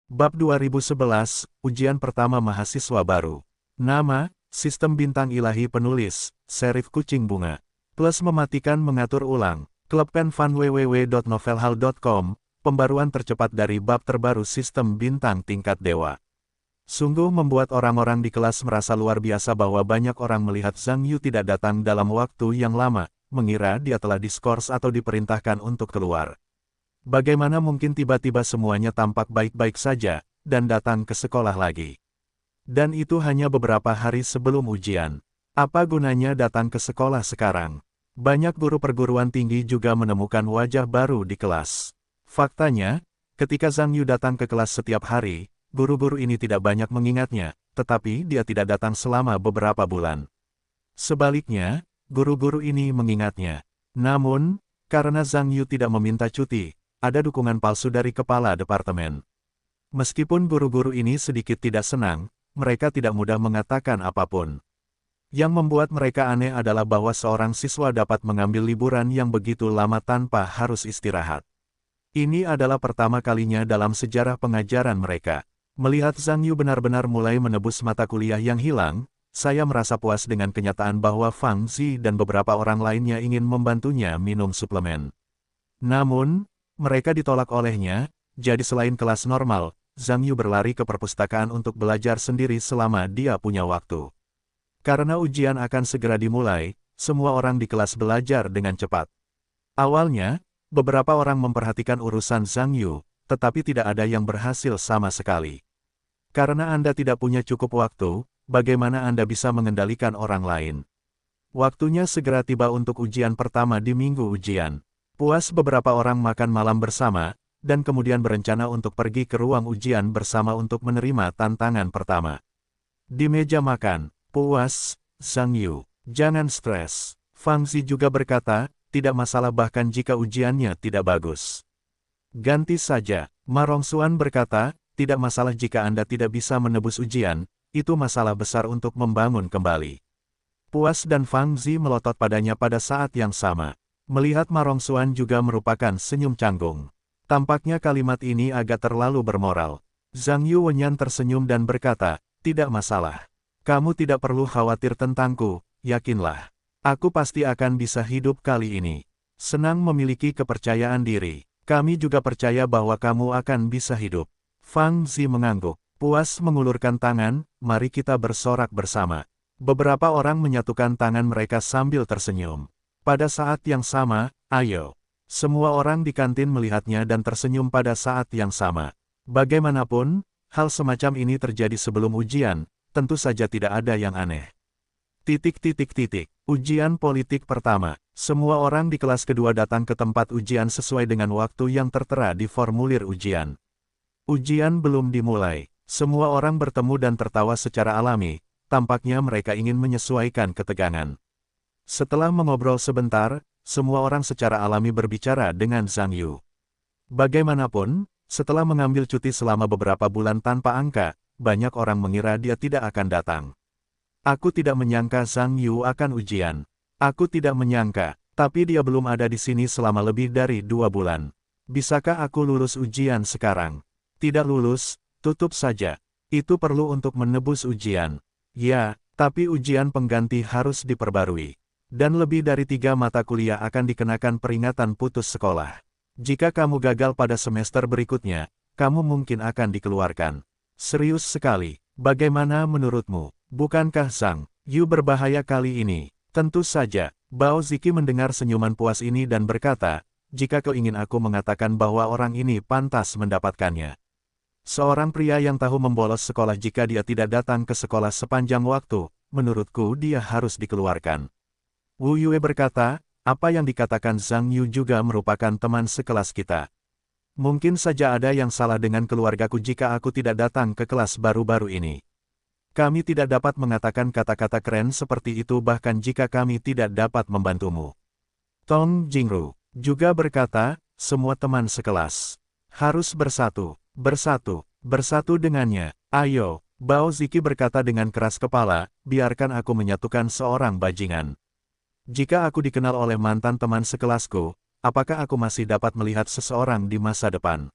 Bab 2011, Ujian Pertama Mahasiswa Baru. Nama, Sistem Bintang Ilahi Penulis, Serif Kucing Bunga. Plus mematikan mengatur ulang. Klub Pen Fun www.novelhal.com, pembaruan tercepat dari bab terbaru Sistem Bintang Tingkat Dewa. Sungguh membuat orang-orang di kelas merasa luar biasa bahwa banyak orang melihat Zhang Yu tidak datang dalam waktu yang lama, mengira dia telah diskors atau diperintahkan untuk keluar. Bagaimana mungkin tiba-tiba semuanya tampak baik-baik saja, dan datang ke sekolah lagi. Dan itu hanya beberapa hari sebelum ujian. Apa gunanya datang ke sekolah sekarang? Banyak guru perguruan tinggi juga menemukan wajah baru di kelas. Faktanya, ketika Zhang Yu datang ke kelas setiap hari, guru-guru ini tidak banyak mengingatnya, tetapi dia tidak datang selama beberapa bulan. Sebaliknya, guru-guru ini mengingatnya. Namun, karena Zhang Yu tidak meminta cuti, ada dukungan palsu dari kepala departemen. Meskipun guru-guru ini sedikit tidak senang, mereka tidak mudah mengatakan apapun. Yang membuat mereka aneh adalah bahwa seorang siswa dapat mengambil liburan yang begitu lama tanpa harus istirahat. Ini adalah pertama kalinya dalam sejarah pengajaran mereka. Melihat Zhang Yu benar-benar mulai menebus mata kuliah yang hilang, saya merasa puas dengan kenyataan bahwa Fang Zi dan beberapa orang lainnya ingin membantunya minum suplemen. Namun, mereka ditolak olehnya, jadi selain kelas normal, Zhang Yu berlari ke perpustakaan untuk belajar sendiri selama dia punya waktu. Karena ujian akan segera dimulai, semua orang di kelas belajar dengan cepat. Awalnya, beberapa orang memperhatikan urusan Zhang Yu, tetapi tidak ada yang berhasil sama sekali. Karena Anda tidak punya cukup waktu, bagaimana Anda bisa mengendalikan orang lain? Waktunya segera tiba untuk ujian pertama di minggu ujian. Puas beberapa orang makan malam bersama, dan kemudian berencana untuk pergi ke ruang ujian bersama untuk menerima tantangan pertama. Di meja makan, puas, Zhang Yu, jangan stres. Fang Zi juga berkata, tidak masalah bahkan jika ujiannya tidak bagus. Ganti saja, Ma Rongxuan berkata, tidak masalah jika Anda tidak bisa menebus ujian, itu masalah besar untuk membangun kembali. Puas dan Fang Zi melotot padanya pada saat yang sama. Melihat Ma Rongxuan juga merupakan senyum canggung. Tampaknya kalimat ini agak terlalu bermoral. Zhang Yu Wenyan tersenyum dan berkata, tidak masalah. Kamu tidak perlu khawatir tentangku, yakinlah. Aku pasti akan bisa hidup kali ini. Senang memiliki kepercayaan diri. Kami juga percaya bahwa kamu akan bisa hidup. Fang Zi mengangguk. Puas mengulurkan tangan, mari kita bersorak bersama. Beberapa orang menyatukan tangan mereka sambil tersenyum. Pada saat yang sama, ayo. Semua orang di kantin melihatnya dan tersenyum pada saat yang sama. Bagaimanapun, hal semacam ini terjadi sebelum ujian, tentu saja tidak ada yang aneh. Ujian politik pertama. Semua orang di kelas kedua datang ke tempat ujian sesuai dengan waktu yang tertera di formulir ujian. Ujian belum dimulai. Semua orang bertemu dan tertawa secara alami, tampaknya mereka ingin menyesuaikan ketegangan. Setelah mengobrol sebentar, semua orang secara alami berbicara dengan Zhang Yu. Bagaimanapun, setelah mengambil cuti selama beberapa bulan tanpa angka, banyak orang mengira dia tidak akan datang. Aku tidak menyangka Zhang Yu akan ujian. Aku tidak menyangka, tapi dia belum ada di sini selama lebih dari 2 bulan. Bisakah aku lulus ujian sekarang? Tidak lulus, tutup saja. Itu perlu untuk menebus ujian. Ya, tapi ujian pengganti harus diperbarui. Dan lebih dari 3 mata kuliah akan dikenakan peringatan putus sekolah. Jika kamu gagal pada semester berikutnya, kamu mungkin akan dikeluarkan. Serius sekali, bagaimana menurutmu? Bukankah Zhang Yu berbahaya kali ini? Tentu saja, Bao Ziki mendengar senyuman puas ini dan berkata, jika kau ingin aku mengatakan bahwa orang ini pantas mendapatkannya. Seorang pria yang tahu membolos sekolah jika dia tidak datang ke sekolah sepanjang waktu, menurutku dia harus dikeluarkan. Wu Yue berkata, apa yang dikatakan Zhang Yu juga merupakan teman sekelas kita. Mungkin saja ada yang salah dengan keluargaku jika aku tidak datang ke kelas baru-baru ini. Kami tidak dapat mengatakan kata-kata keren seperti itu bahkan jika kami tidak dapat membantumu. Tong Jingru juga berkata, semua teman sekelas harus bersatu, bersatu dengannya. Ayo, Bao Ziki berkata dengan keras kepala, biarkan aku menyatukan seorang bajingan. Jika aku dikenal oleh mantan teman sekelasku, apakah aku masih dapat melihat seseorang di masa depan?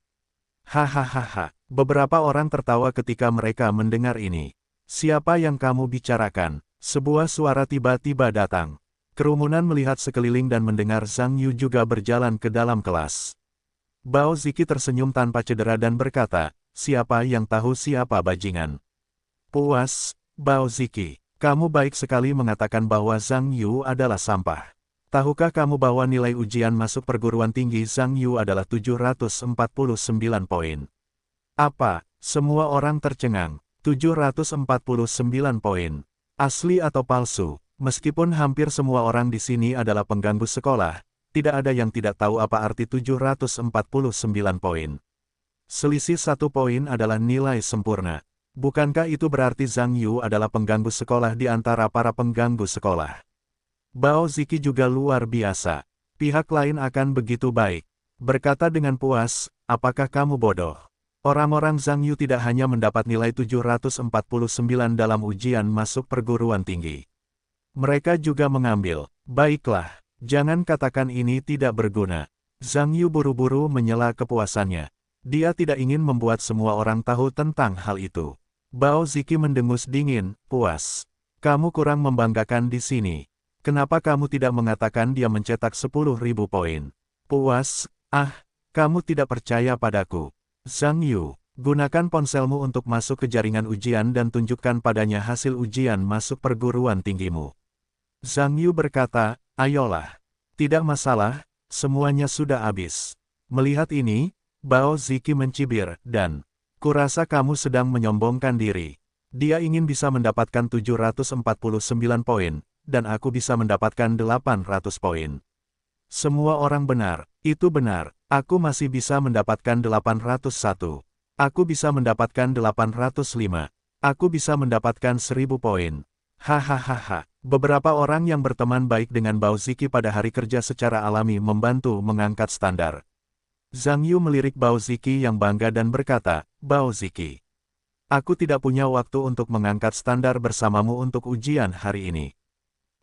Hahaha, Beberapa orang tertawa ketika mereka mendengar ini. Siapa yang kamu bicarakan? Sebuah suara tiba-tiba datang. Kerumunan melihat sekeliling dan mendengar Zhang Yu juga berjalan ke dalam kelas. Bao Ziki tersenyum tanpa cedera dan berkata, siapa yang tahu siapa bajingan? Puas, Bao Ziki. Kamu baik sekali mengatakan bahwa Zhang Yu adalah sampah. Tahukah kamu bahwa nilai ujian masuk perguruan tinggi Zhang Yu adalah 749 poin? Apa? Semua orang tercengang. 749 poin. Asli atau palsu? Meskipun hampir semua orang di sini adalah pengganggu sekolah, tidak ada yang tidak tahu apa arti 749 poin. Selisih 1 poin adalah nilai sempurna. Bukankah itu berarti Zhang Yu adalah pengganggu sekolah di antara para pengganggu sekolah? Bao Ziki juga luar biasa. Pihak lain akan begitu baik. Berkata dengan puas, apakah kamu bodoh? Orang-orang Zhang Yu tidak hanya mendapat nilai 749 dalam ujian masuk perguruan tinggi. Mereka juga mengambil. Baiklah, jangan katakan ini tidak berguna. Zhang Yu buru-buru menyela kepuasannya. Dia tidak ingin membuat semua orang tahu tentang hal itu. Bao Ziki mendengus dingin, puas. Kamu kurang membanggakan di sini. Kenapa kamu tidak mengatakan dia mencetak 10.000 poin? Puas, kamu tidak percaya padaku. Zhang Yu, gunakan ponselmu untuk masuk ke jaringan ujian dan tunjukkan padanya hasil ujian masuk perguruan tinggimu. Zhang Yu berkata, ayolah. Tidak masalah, semuanya sudah habis. Melihat ini, Bao Ziki mencibir, dan, kurasa kamu sedang menyombongkan diri. Dia ingin bisa mendapatkan 749 poin, dan aku bisa mendapatkan 800 poin. Semua orang benar, itu benar, aku masih bisa mendapatkan 801. Aku bisa mendapatkan 805. Aku bisa mendapatkan 1000 poin. Hahaha. Beberapa orang yang berteman baik dengan Bao Ziki pada hari kerja secara alami membantu mengangkat standar. Zhang Yu melirik Bao Ziki yang bangga dan berkata, Bao Ziki, aku tidak punya waktu untuk mengangkat standar bersamamu untuk ujian hari ini.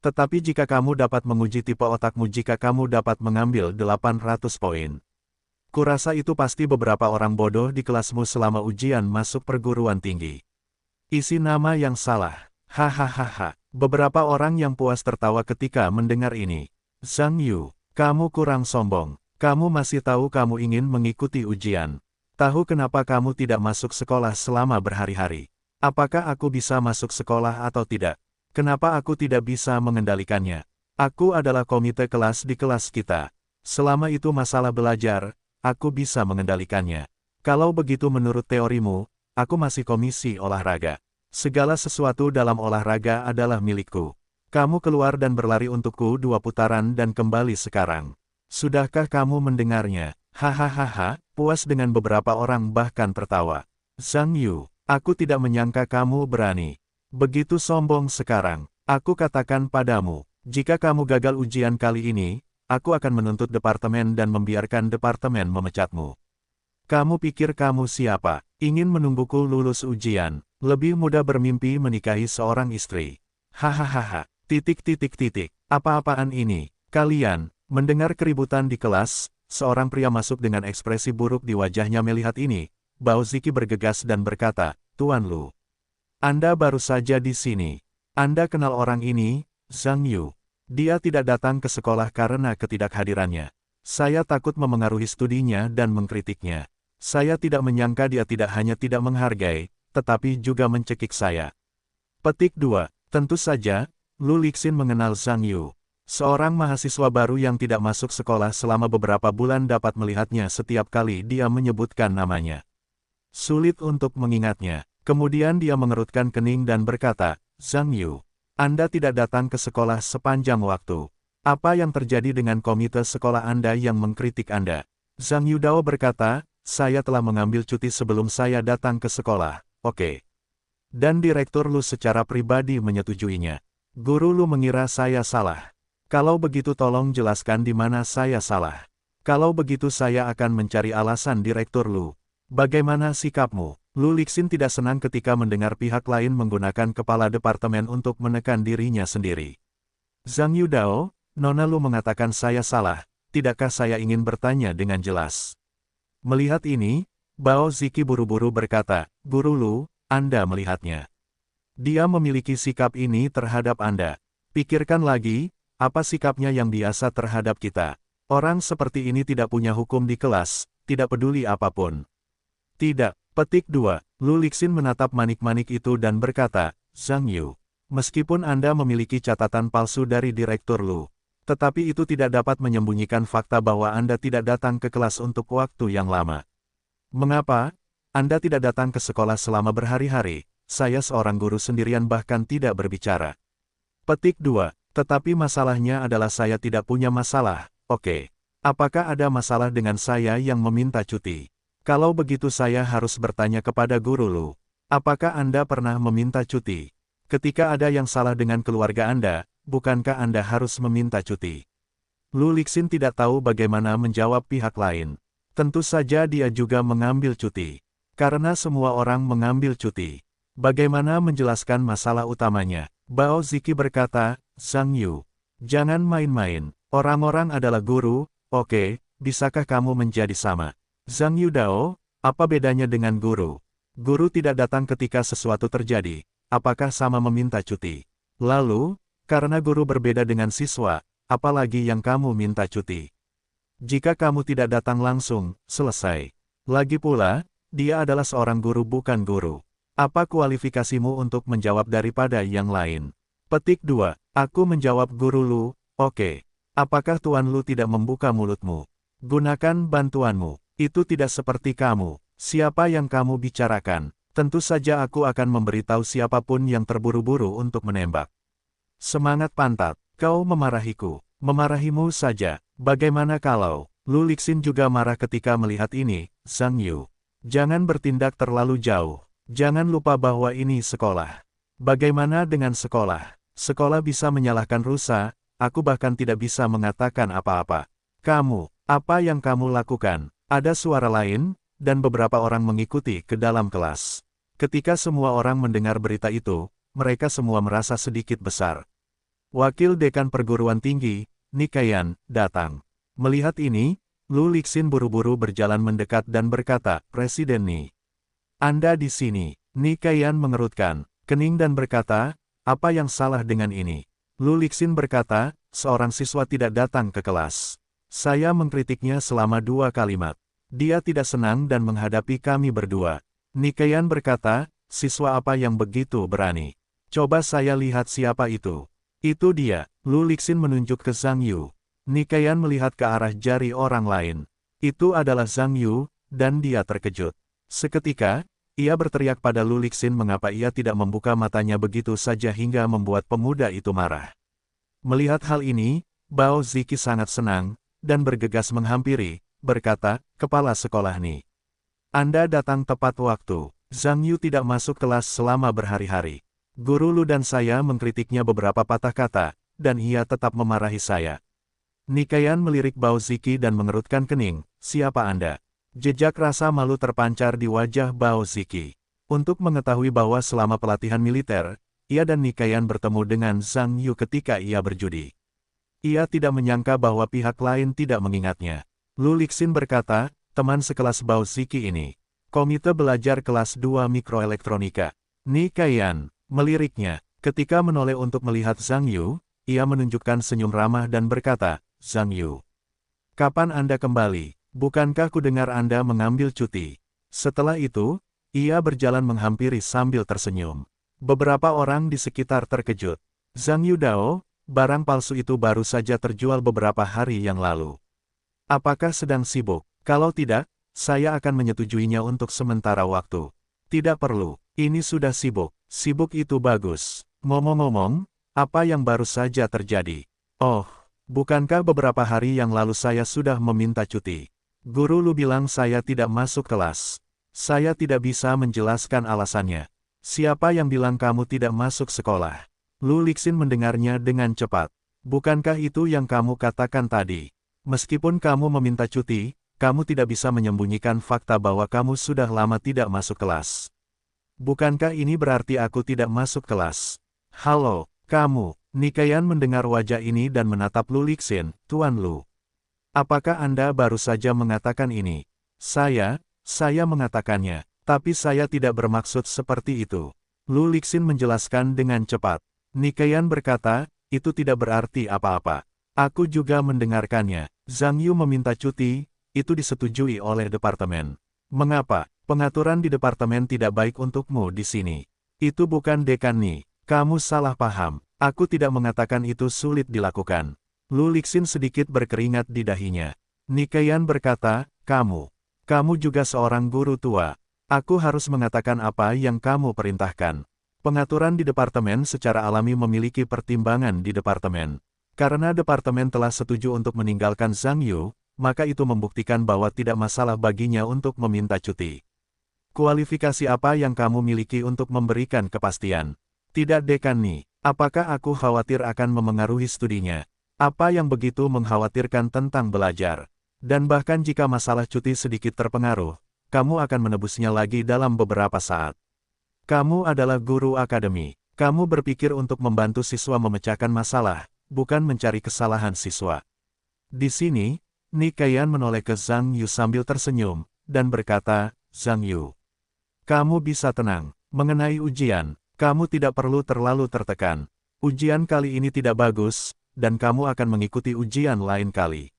Tetapi jika kamu dapat menguji tipe otakmu jika kamu dapat mengambil 800 poin. Kurasa itu pasti beberapa orang bodoh di kelasmu selama ujian masuk perguruan tinggi. Isi nama yang salah. Hahaha. Beberapa orang yang puas tertawa ketika mendengar ini. Zhang Yu, kamu kurang sombong. Kamu masih tahu kamu ingin mengikuti ujian. Tahu kenapa kamu tidak masuk sekolah selama berhari-hari? Apakah aku bisa masuk sekolah atau tidak? Kenapa aku tidak bisa mengendalikannya? Aku adalah komite kelas di kelas kita. Selama itu masalah belajar, aku bisa mengendalikannya. Kalau begitu menurut teorimu, aku masih komisi olahraga. Segala sesuatu dalam olahraga adalah milikku. Kamu keluar dan berlari untukku 2 putaran dan kembali sekarang. Sudahkah kamu mendengarnya? Hahaha, puas dengan beberapa orang bahkan tertawa. Zhang Yu, aku tidak menyangka kamu berani. Begitu sombong sekarang. Aku katakan padamu, jika kamu gagal ujian kali ini, aku akan menuntut departemen dan membiarkan departemen memecatmu. Kamu pikir kamu siapa? Ingin menungguku lulus ujian? Lebih mudah bermimpi menikahi seorang istri. Hahaha. Apa-apaan ini? Kalian, mendengar keributan di kelas, seorang pria masuk dengan ekspresi buruk di wajahnya melihat ini. Bao Ziki bergegas dan berkata, Tuan Lu. Anda baru saja di sini. Anda kenal orang ini, Zhang Yu. Dia tidak datang ke sekolah karena ketidakhadirannya. Saya takut memengaruhi studinya dan mengkritiknya. Saya tidak menyangka dia tidak hanya tidak menghargai, tetapi juga mencekik saya. Petik 2. Tentu saja, Lu Lixin mengenal Zhang Yu. Seorang mahasiswa baru yang tidak masuk sekolah selama beberapa bulan dapat melihatnya setiap kali dia menyebutkan namanya. Sulit untuk mengingatnya. Kemudian dia mengerutkan kening dan berkata, Zhang Yu, Anda tidak datang ke sekolah sepanjang waktu. Apa yang terjadi dengan komite sekolah Anda yang mengkritik Anda? Zhang Yudao berkata, saya telah mengambil cuti sebelum saya datang ke sekolah, oke. Dan Direktur Lu secara pribadi menyetujuinya. Guru Lu mengira saya salah. Kalau begitu tolong jelaskan di mana saya salah. Kalau begitu saya akan mencari alasan Direktur Lu. Bagaimana sikapmu? Lu Lixin tidak senang ketika mendengar pihak lain menggunakan kepala departemen untuk menekan dirinya sendiri. Zhang Yudao, Nona Lu mengatakan saya salah, tidakkah saya ingin bertanya dengan jelas? Melihat ini, Bao Ziki buru-buru berkata, Guru Lu, Anda melihatnya. Dia memiliki sikap ini terhadap Anda. Pikirkan lagi, apa sikapnya yang biasa terhadap kita. Orang seperti ini tidak punya hukum di kelas, tidak peduli apapun. Tidak. Petik 2. Lu Lixin menatap manik-manik itu dan berkata, Zhang Yu. Meskipun Anda memiliki catatan palsu dari Direktur Lu, tetapi itu tidak dapat menyembunyikan fakta bahwa Anda tidak datang ke kelas untuk waktu yang lama. Mengapa? Anda tidak datang ke sekolah selama berhari-hari. Saya seorang guru sendirian bahkan tidak berbicara. Petik 2. Tetapi masalahnya adalah saya tidak punya masalah, oke. Apakah ada masalah dengan saya yang meminta cuti? Kalau begitu saya harus bertanya kepada Guru Lu. Apakah Anda pernah meminta cuti? Ketika ada yang salah dengan keluarga Anda, bukankah Anda harus meminta cuti? Lu Lixin tidak tahu bagaimana menjawab pihak lain. Tentu saja dia juga mengambil cuti. Karena semua orang mengambil cuti. Bagaimana menjelaskan masalah utamanya? Bao Ziki berkata, Zhang Yu, jangan main-main. Orang-orang adalah guru, oke, bisakah kamu menjadi sama? Zhang Yu Dao, apa bedanya dengan guru? Guru tidak datang ketika sesuatu terjadi, apakah sama meminta cuti? Lalu, karena guru berbeda dengan siswa, apalagi yang kamu minta cuti? Jika kamu tidak datang langsung, selesai. Lagi pula, dia adalah seorang guru bukan guru. Apa kualifikasimu untuk menjawab daripada yang lain? Petik 2. Aku menjawab Guru Lu, oke. Apakah Tuan Lu tidak membuka mulutmu? Gunakan bantuanmu. Itu tidak seperti kamu. Siapa yang kamu bicarakan? Tentu saja aku akan memberitahu siapapun yang terburu-buru untuk menembak. Semangat pantat. Kau memarahiku. Memarahimu saja. Bagaimana kalau? Lu Lixin juga marah ketika melihat ini. Zhang Yu, jangan bertindak terlalu jauh. Jangan lupa bahwa ini sekolah. Bagaimana dengan sekolah? Sekolah bisa menyalahkan rusa, aku bahkan tidak bisa mengatakan apa-apa. Kamu, apa yang kamu lakukan? Ada suara lain, dan beberapa orang mengikuti ke dalam kelas. Ketika semua orang mendengar berita itu, mereka semua merasa sedikit besar. Wakil Dekan Perguruan Tinggi, Nikayan, datang. Melihat ini, Lu Lixin buru-buru berjalan mendekat dan berkata, Presiden Ni. Anda di sini. Nikayan mengerutkan kening dan berkata, apa yang salah dengan ini? Lu Lixin berkata, seorang siswa tidak datang ke kelas. Saya mengkritiknya selama 2 kalimat. Dia tidak senang dan menghadapi kami berdua. Nikayan berkata, siswa apa yang begitu berani? Coba saya lihat siapa itu. Itu dia. Lu Lixin menunjuk ke Zhang Yu. Nikayan melihat ke arah jari orang lain. Itu adalah Zhang Yu, dan dia terkejut. Seketika, ia berteriak pada Lu Lixin mengapa ia tidak membuka matanya begitu saja hingga membuat pemuda itu marah. Melihat hal ini, Bao Ziki sangat senang, dan bergegas menghampiri, berkata, Kepala sekolah Ni. Anda datang tepat waktu. Zhang Yu tidak masuk kelas selama berhari-hari. Guru Lu dan saya mengkritiknya beberapa patah kata, dan ia tetap memarahi saya. Nikayan melirik Bao Ziki dan mengerutkan kening, siapa Anda? Jejak rasa malu terpancar di wajah Bao Ziki. Untuk mengetahui bahwa selama pelatihan militer, ia dan Nikayan bertemu dengan Zhang Yu ketika ia berjudi. Ia tidak menyangka bahwa pihak lain tidak mengingatnya. Lu Lixin berkata, teman sekelas Bao Ziki ini. Komite belajar kelas 2 mikroelektronika. Nikayan meliriknya. Ketika menoleh untuk melihat Zhang Yu, ia menunjukkan senyum ramah dan berkata, Zhang Yu, kapan Anda kembali? Bukankah ku dengar Anda mengambil cuti? Setelah itu, ia berjalan menghampiri sambil tersenyum. Beberapa orang di sekitar terkejut. Zhang Yu Dao, barang palsu itu baru saja terjual beberapa hari yang lalu. Apakah sedang sibuk? Kalau tidak, saya akan menyetujuinya untuk sementara waktu. Tidak perlu, ini sudah sibuk. Sibuk itu bagus. Ngomong-ngomong, apa yang baru saja terjadi? Oh, bukankah beberapa hari yang lalu saya sudah meminta cuti? Guru Lu bilang saya tidak masuk kelas. Saya tidak bisa menjelaskan alasannya. Siapa yang bilang kamu tidak masuk sekolah? Lu Lixin mendengarnya dengan cepat. Bukankah itu yang kamu katakan tadi? Meskipun kamu meminta cuti, kamu tidak bisa menyembunyikan fakta bahwa kamu sudah lama tidak masuk kelas. Bukankah ini berarti aku tidak masuk kelas? Halo, kamu. Nikayan mendengar wajah ini dan menatap Lu Lixin, Tuan Lu. Apakah Anda baru saja mengatakan ini? Saya Saya mengatakannya, tapi saya tidak bermaksud seperti itu. Lu Lixin menjelaskan dengan cepat. Nikayan berkata, itu tidak berarti apa-apa. Aku juga mendengarkannya. Zhang Yu meminta cuti, itu disetujui oleh departemen. Mengapa? Pengaturan di departemen tidak baik untukmu di sini. Itu bukan dekan nih. Kamu salah paham. Aku tidak mengatakan itu sulit dilakukan. Lu Lixin sedikit berkeringat di dahinya. Nikayan berkata, kamu juga seorang guru tua. Aku harus mengatakan apa yang kamu perintahkan. Pengaturan di departemen secara alami memiliki pertimbangan di departemen. Karena departemen telah setuju untuk meninggalkan Zhang Yu, maka itu membuktikan bahwa tidak masalah baginya untuk meminta cuti. Kualifikasi apa yang kamu miliki untuk memberikan kepastian? Tidak dekan nih, apakah aku khawatir akan memengaruhi studinya? Apa yang begitu mengkhawatirkan tentang belajar? Dan bahkan jika masalah cuti sedikit terpengaruh, kamu akan menebusnya lagi dalam beberapa saat. Kamu adalah guru akademi. Kamu berpikir untuk membantu siswa memecahkan masalah, bukan mencari kesalahan siswa. Di sini, Nikayan menoleh ke Zhang Yu sambil tersenyum, dan berkata, Zhang Yu, kamu bisa tenang. Mengenai ujian, kamu tidak perlu terlalu tertekan. Ujian kali ini tidak bagus, dan kamu akan mengikuti ujian lain kali.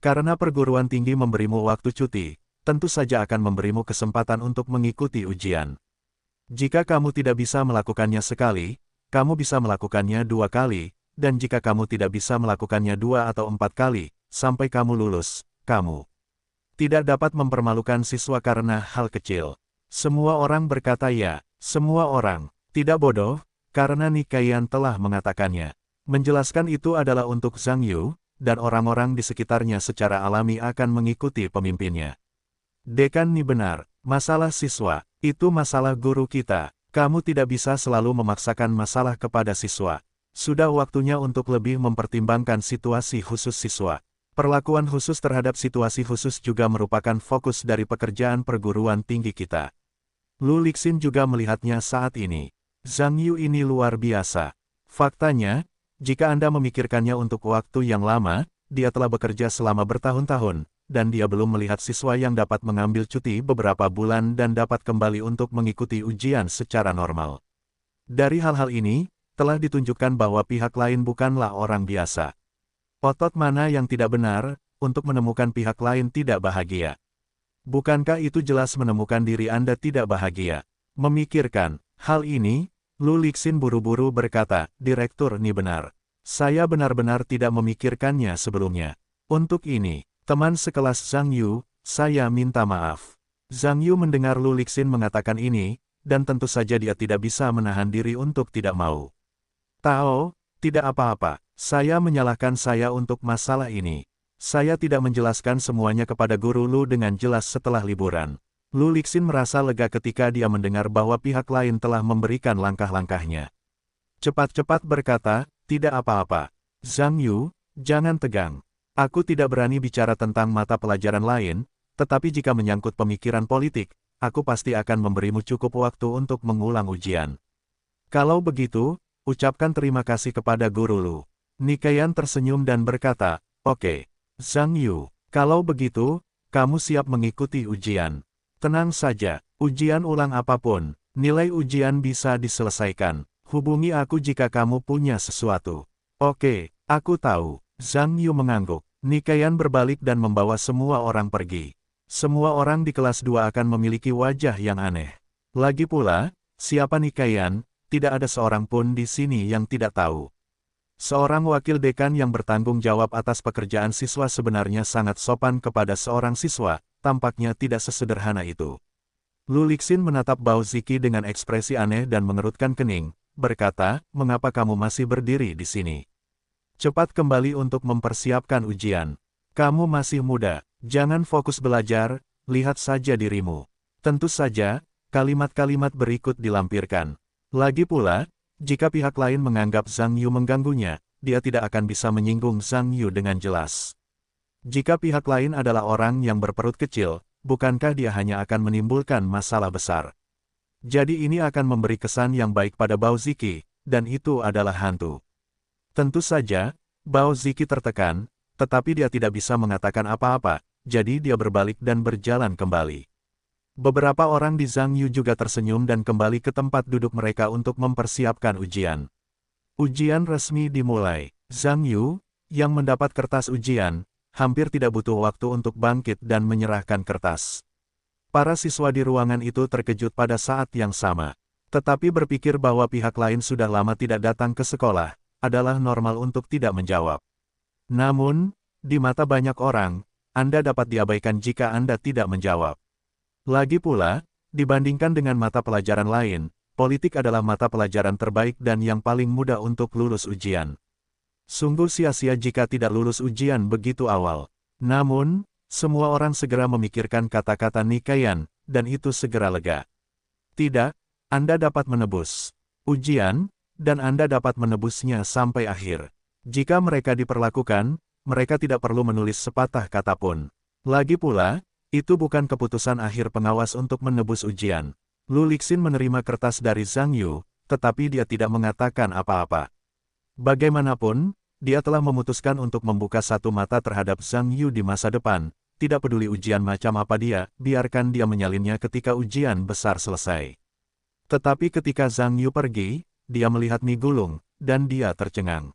Karena perguruan tinggi memberimu waktu cuti, tentu saja akan memberimu kesempatan untuk mengikuti ujian. Jika kamu tidak bisa melakukannya sekali, kamu bisa melakukannya 2 kali, dan jika kamu tidak bisa melakukannya 2 atau 4 kali, sampai kamu lulus, kamu tidak dapat mempermalukan siswa karena hal kecil. Semua orang berkata ya, semua orang, tidak bodoh, karena Nikayan telah mengatakannya. Menjelaskan itu adalah untuk Zhang Yu, dan orang-orang di sekitarnya secara alami akan mengikuti pemimpinnya. Dekan Ni benar, masalah siswa, itu masalah guru kita. Kamu tidak bisa selalu memaksakan masalah kepada siswa. Sudah waktunya untuk lebih mempertimbangkan situasi khusus siswa. Perlakuan khusus terhadap situasi khusus juga merupakan fokus dari pekerjaan perguruan tinggi kita. Lu Lixin juga melihatnya saat ini. Zhang Yu ini luar biasa. Faktanya, jika Anda memikirkannya untuk waktu yang lama, dia telah bekerja selama bertahun-tahun, dan dia belum melihat siswa yang dapat mengambil cuti beberapa bulan dan dapat kembali untuk mengikuti ujian secara normal. Dari hal-hal ini, telah ditunjukkan bahwa pihak lain bukanlah orang biasa. Otot mana yang tidak benar, untuk menemukan pihak lain tidak bahagia? Bukankah itu jelas menemukan diri Anda tidak bahagia? Memikirkan hal ini, Lu Lixin buru-buru berkata, Direktur Ni benar. Saya benar-benar tidak memikirkannya sebelumnya. Untuk ini, teman sekelas Zhang Yu, saya minta maaf. Zhang Yu mendengar Lu Lixin mengatakan ini, dan tentu saja dia tidak bisa menahan diri untuk tidak mau. Tao, tidak apa-apa, saya menyalahkan saya untuk masalah ini. Saya tidak menjelaskan semuanya kepada guru Lu dengan jelas setelah liburan. Lu Lixin merasa lega ketika dia mendengar bahwa pihak lain telah memberikan langkah-langkahnya. Cepat-cepat berkata, tidak apa-apa. Zhang Yu, jangan tegang. Aku tidak berani bicara tentang mata pelajaran lain, tetapi jika menyangkut pemikiran politik, aku pasti akan memberimu cukup waktu untuk mengulang ujian. Kalau begitu, ucapkan terima kasih kepada guru Lu. Nikayan tersenyum dan berkata, oke, Zhang Yu, kalau begitu, kamu siap mengikuti ujian. Tenang saja, ujian ulang apapun, nilai ujian bisa diselesaikan. Hubungi aku jika kamu punya sesuatu. Oke, aku tahu. Zhang Yu mengangguk. Nikayan berbalik dan membawa semua orang pergi. Semua orang di kelas 2 akan memiliki wajah yang aneh. Lagi pula, siapa Nikayan, tidak ada seorang pun di sini yang tidak tahu. Seorang wakil dekan yang bertanggung jawab atas pekerjaan siswa sebenarnya sangat sopan kepada seorang siswa, tampaknya tidak sesederhana itu. Lu Lixin menatap Bao Ziki dengan ekspresi aneh dan mengerutkan kening, berkata, mengapa kamu masih berdiri di sini? Cepat kembali untuk mempersiapkan ujian. Kamu masih muda, jangan fokus belajar, lihat saja dirimu. Tentu saja, kalimat-kalimat berikut dilampirkan. Lagi pula, jika pihak lain menganggap Zhang Yu mengganggunya, dia tidak akan bisa menyinggung Zhang Yu dengan jelas. Jika pihak lain adalah orang yang berperut kecil, bukankah dia hanya akan menimbulkan masalah besar? Jadi ini akan memberi kesan yang baik pada Bao Ziki, dan itu adalah hantu. Tentu saja, Bao Ziki tertekan, tetapi dia tidak bisa mengatakan apa-apa, jadi dia berbalik dan berjalan kembali. Beberapa orang di Zhang Yu juga tersenyum dan kembali ke tempat duduk mereka untuk mempersiapkan ujian. Ujian resmi dimulai. Zhang Yu, yang mendapat kertas ujian, hampir tidak butuh waktu untuk bangkit dan menyerahkan kertas. Para siswa di ruangan itu terkejut pada saat yang sama. Tetapi berpikir bahwa pihak lain sudah lama tidak datang ke sekolah, adalah normal untuk tidak menjawab. Namun, di mata banyak orang, Anda dapat diabaikan jika Anda tidak menjawab. Lagi pula, dibandingkan dengan mata pelajaran lain, politik adalah mata pelajaran terbaik dan yang paling mudah untuk lulus ujian. Sungguh sia-sia jika tidak lulus ujian begitu awal. Namun, semua orang segera memikirkan kata-kata Nikayan, dan itu segera lega. Tidak, Anda dapat menebus ujian, dan Anda dapat menebusnya sampai akhir. Jika mereka diperlakukan, mereka tidak perlu menulis sepatah kata pun. Lagi pula, itu bukan keputusan akhir pengawas untuk menebus ujian. Lu Lixin menerima kertas dari Zhang Yu, tetapi dia tidak mengatakan apa-apa. Bagaimanapun, dia telah memutuskan untuk membuka satu mata terhadap Zhang Yu di masa depan. Tidak peduli ujian macam apa dia, biarkan dia menyalinnya ketika ujian besar selesai. Tetapi ketika Zhang Yu pergi, dia melihat Mi Gulung, dan dia tercengang.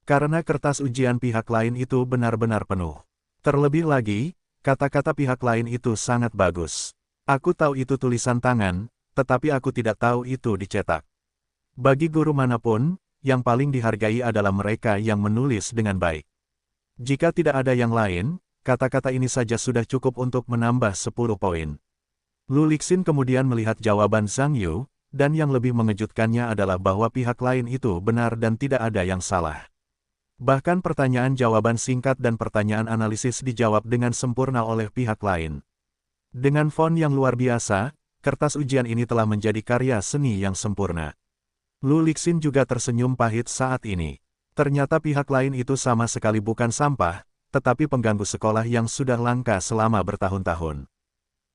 Karena kertas ujian pihak lain itu benar-benar penuh. Terlebih lagi, kata-kata pihak lain itu sangat bagus. Aku tahu itu tulisan tangan, tetapi aku tidak tahu itu dicetak. Bagi guru manapun, yang paling dihargai adalah mereka yang menulis dengan baik. Jika tidak ada yang lain, kata-kata ini saja sudah cukup untuk menambah 10 poin. Lu Lixin kemudian melihat jawaban Zhang Yu, dan yang lebih mengejutkannya adalah bahwa pihak lain itu benar dan tidak ada yang salah. Bahkan pertanyaan jawaban singkat dan pertanyaan analisis dijawab dengan sempurna oleh pihak lain. Dengan font yang luar biasa, kertas ujian ini telah menjadi karya seni yang sempurna. Lu Lixin juga tersenyum pahit saat ini. Ternyata pihak lain itu sama sekali bukan sampah, tetapi pengganggu sekolah yang sudah langka selama bertahun-tahun.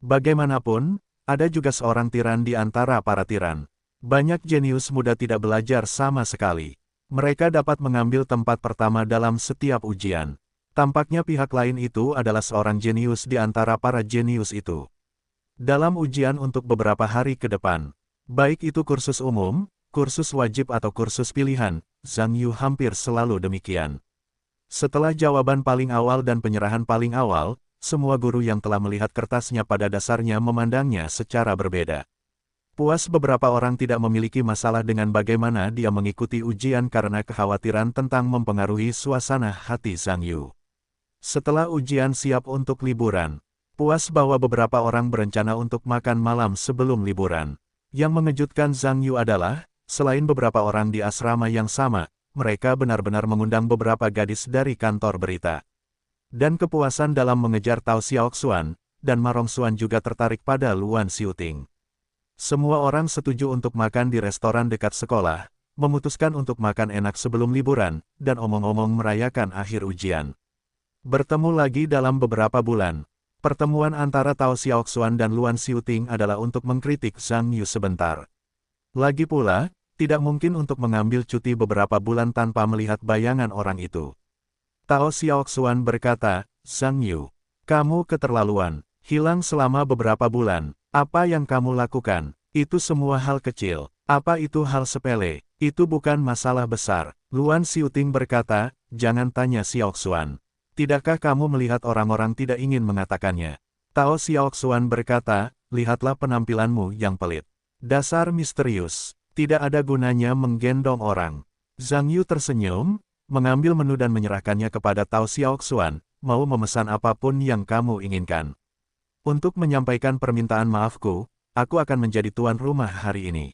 Bagaimanapun, ada juga seorang tiran di antara para tiran. Banyak jenius muda tidak belajar sama sekali. Mereka dapat mengambil tempat pertama dalam setiap ujian. Tampaknya pihak lain itu adalah seorang jenius di antara para jenius itu. Dalam ujian untuk beberapa hari ke depan, baik itu kursus umum, kursus wajib atau kursus pilihan, Zhang Yu hampir selalu demikian. Setelah jawaban paling awal dan penyerahan paling awal, semua guru yang telah melihat kertasnya pada dasarnya memandangnya secara berbeda. Puas beberapa orang tidak memiliki masalah dengan bagaimana dia mengikuti ujian karena kekhawatiran tentang mempengaruhi suasana hati Zhang Yu. Setelah ujian siap untuk liburan, puas bahwa beberapa orang berencana untuk makan malam sebelum liburan. Yang mengejutkan Zhang Yu adalah, selain beberapa orang di asrama yang sama, mereka benar-benar mengundang beberapa gadis dari kantor berita. Dan kepuasan dalam mengejar Tao Xiaoxuan, dan Ma Rongxuan juga tertarik pada Luan Xiuting. Semua orang setuju untuk makan di restoran dekat sekolah, memutuskan untuk makan enak sebelum liburan, dan omong-omong merayakan akhir ujian. Bertemu lagi dalam beberapa bulan. Pertemuan antara Tao Xiaoxuan dan Luan Xiuting adalah untuk mengkritik Zhang Yu sebentar. Lagi pula, tidak mungkin untuk mengambil cuti beberapa bulan tanpa melihat bayangan orang itu. Tao Xiaoxuan berkata, Zhang Yu, kamu keterlaluan, hilang selama beberapa bulan, apa yang kamu lakukan? Itu semua hal kecil, apa itu hal sepele, itu bukan masalah besar. Luan Xiuting berkata, jangan tanya Xiaoxuan. Tidakkah kamu melihat orang-orang tidak ingin mengatakannya? Tao Xiaoxuan berkata, lihatlah penampilanmu yang pelit. Dasar misterius. Tidak ada gunanya menggendong orang. Zhang Yu tersenyum, mengambil menu dan menyerahkannya kepada Tao Xiaoxuan, mau memesan apapun yang kamu inginkan. Untuk menyampaikan permintaan maafku, aku akan menjadi tuan rumah hari ini.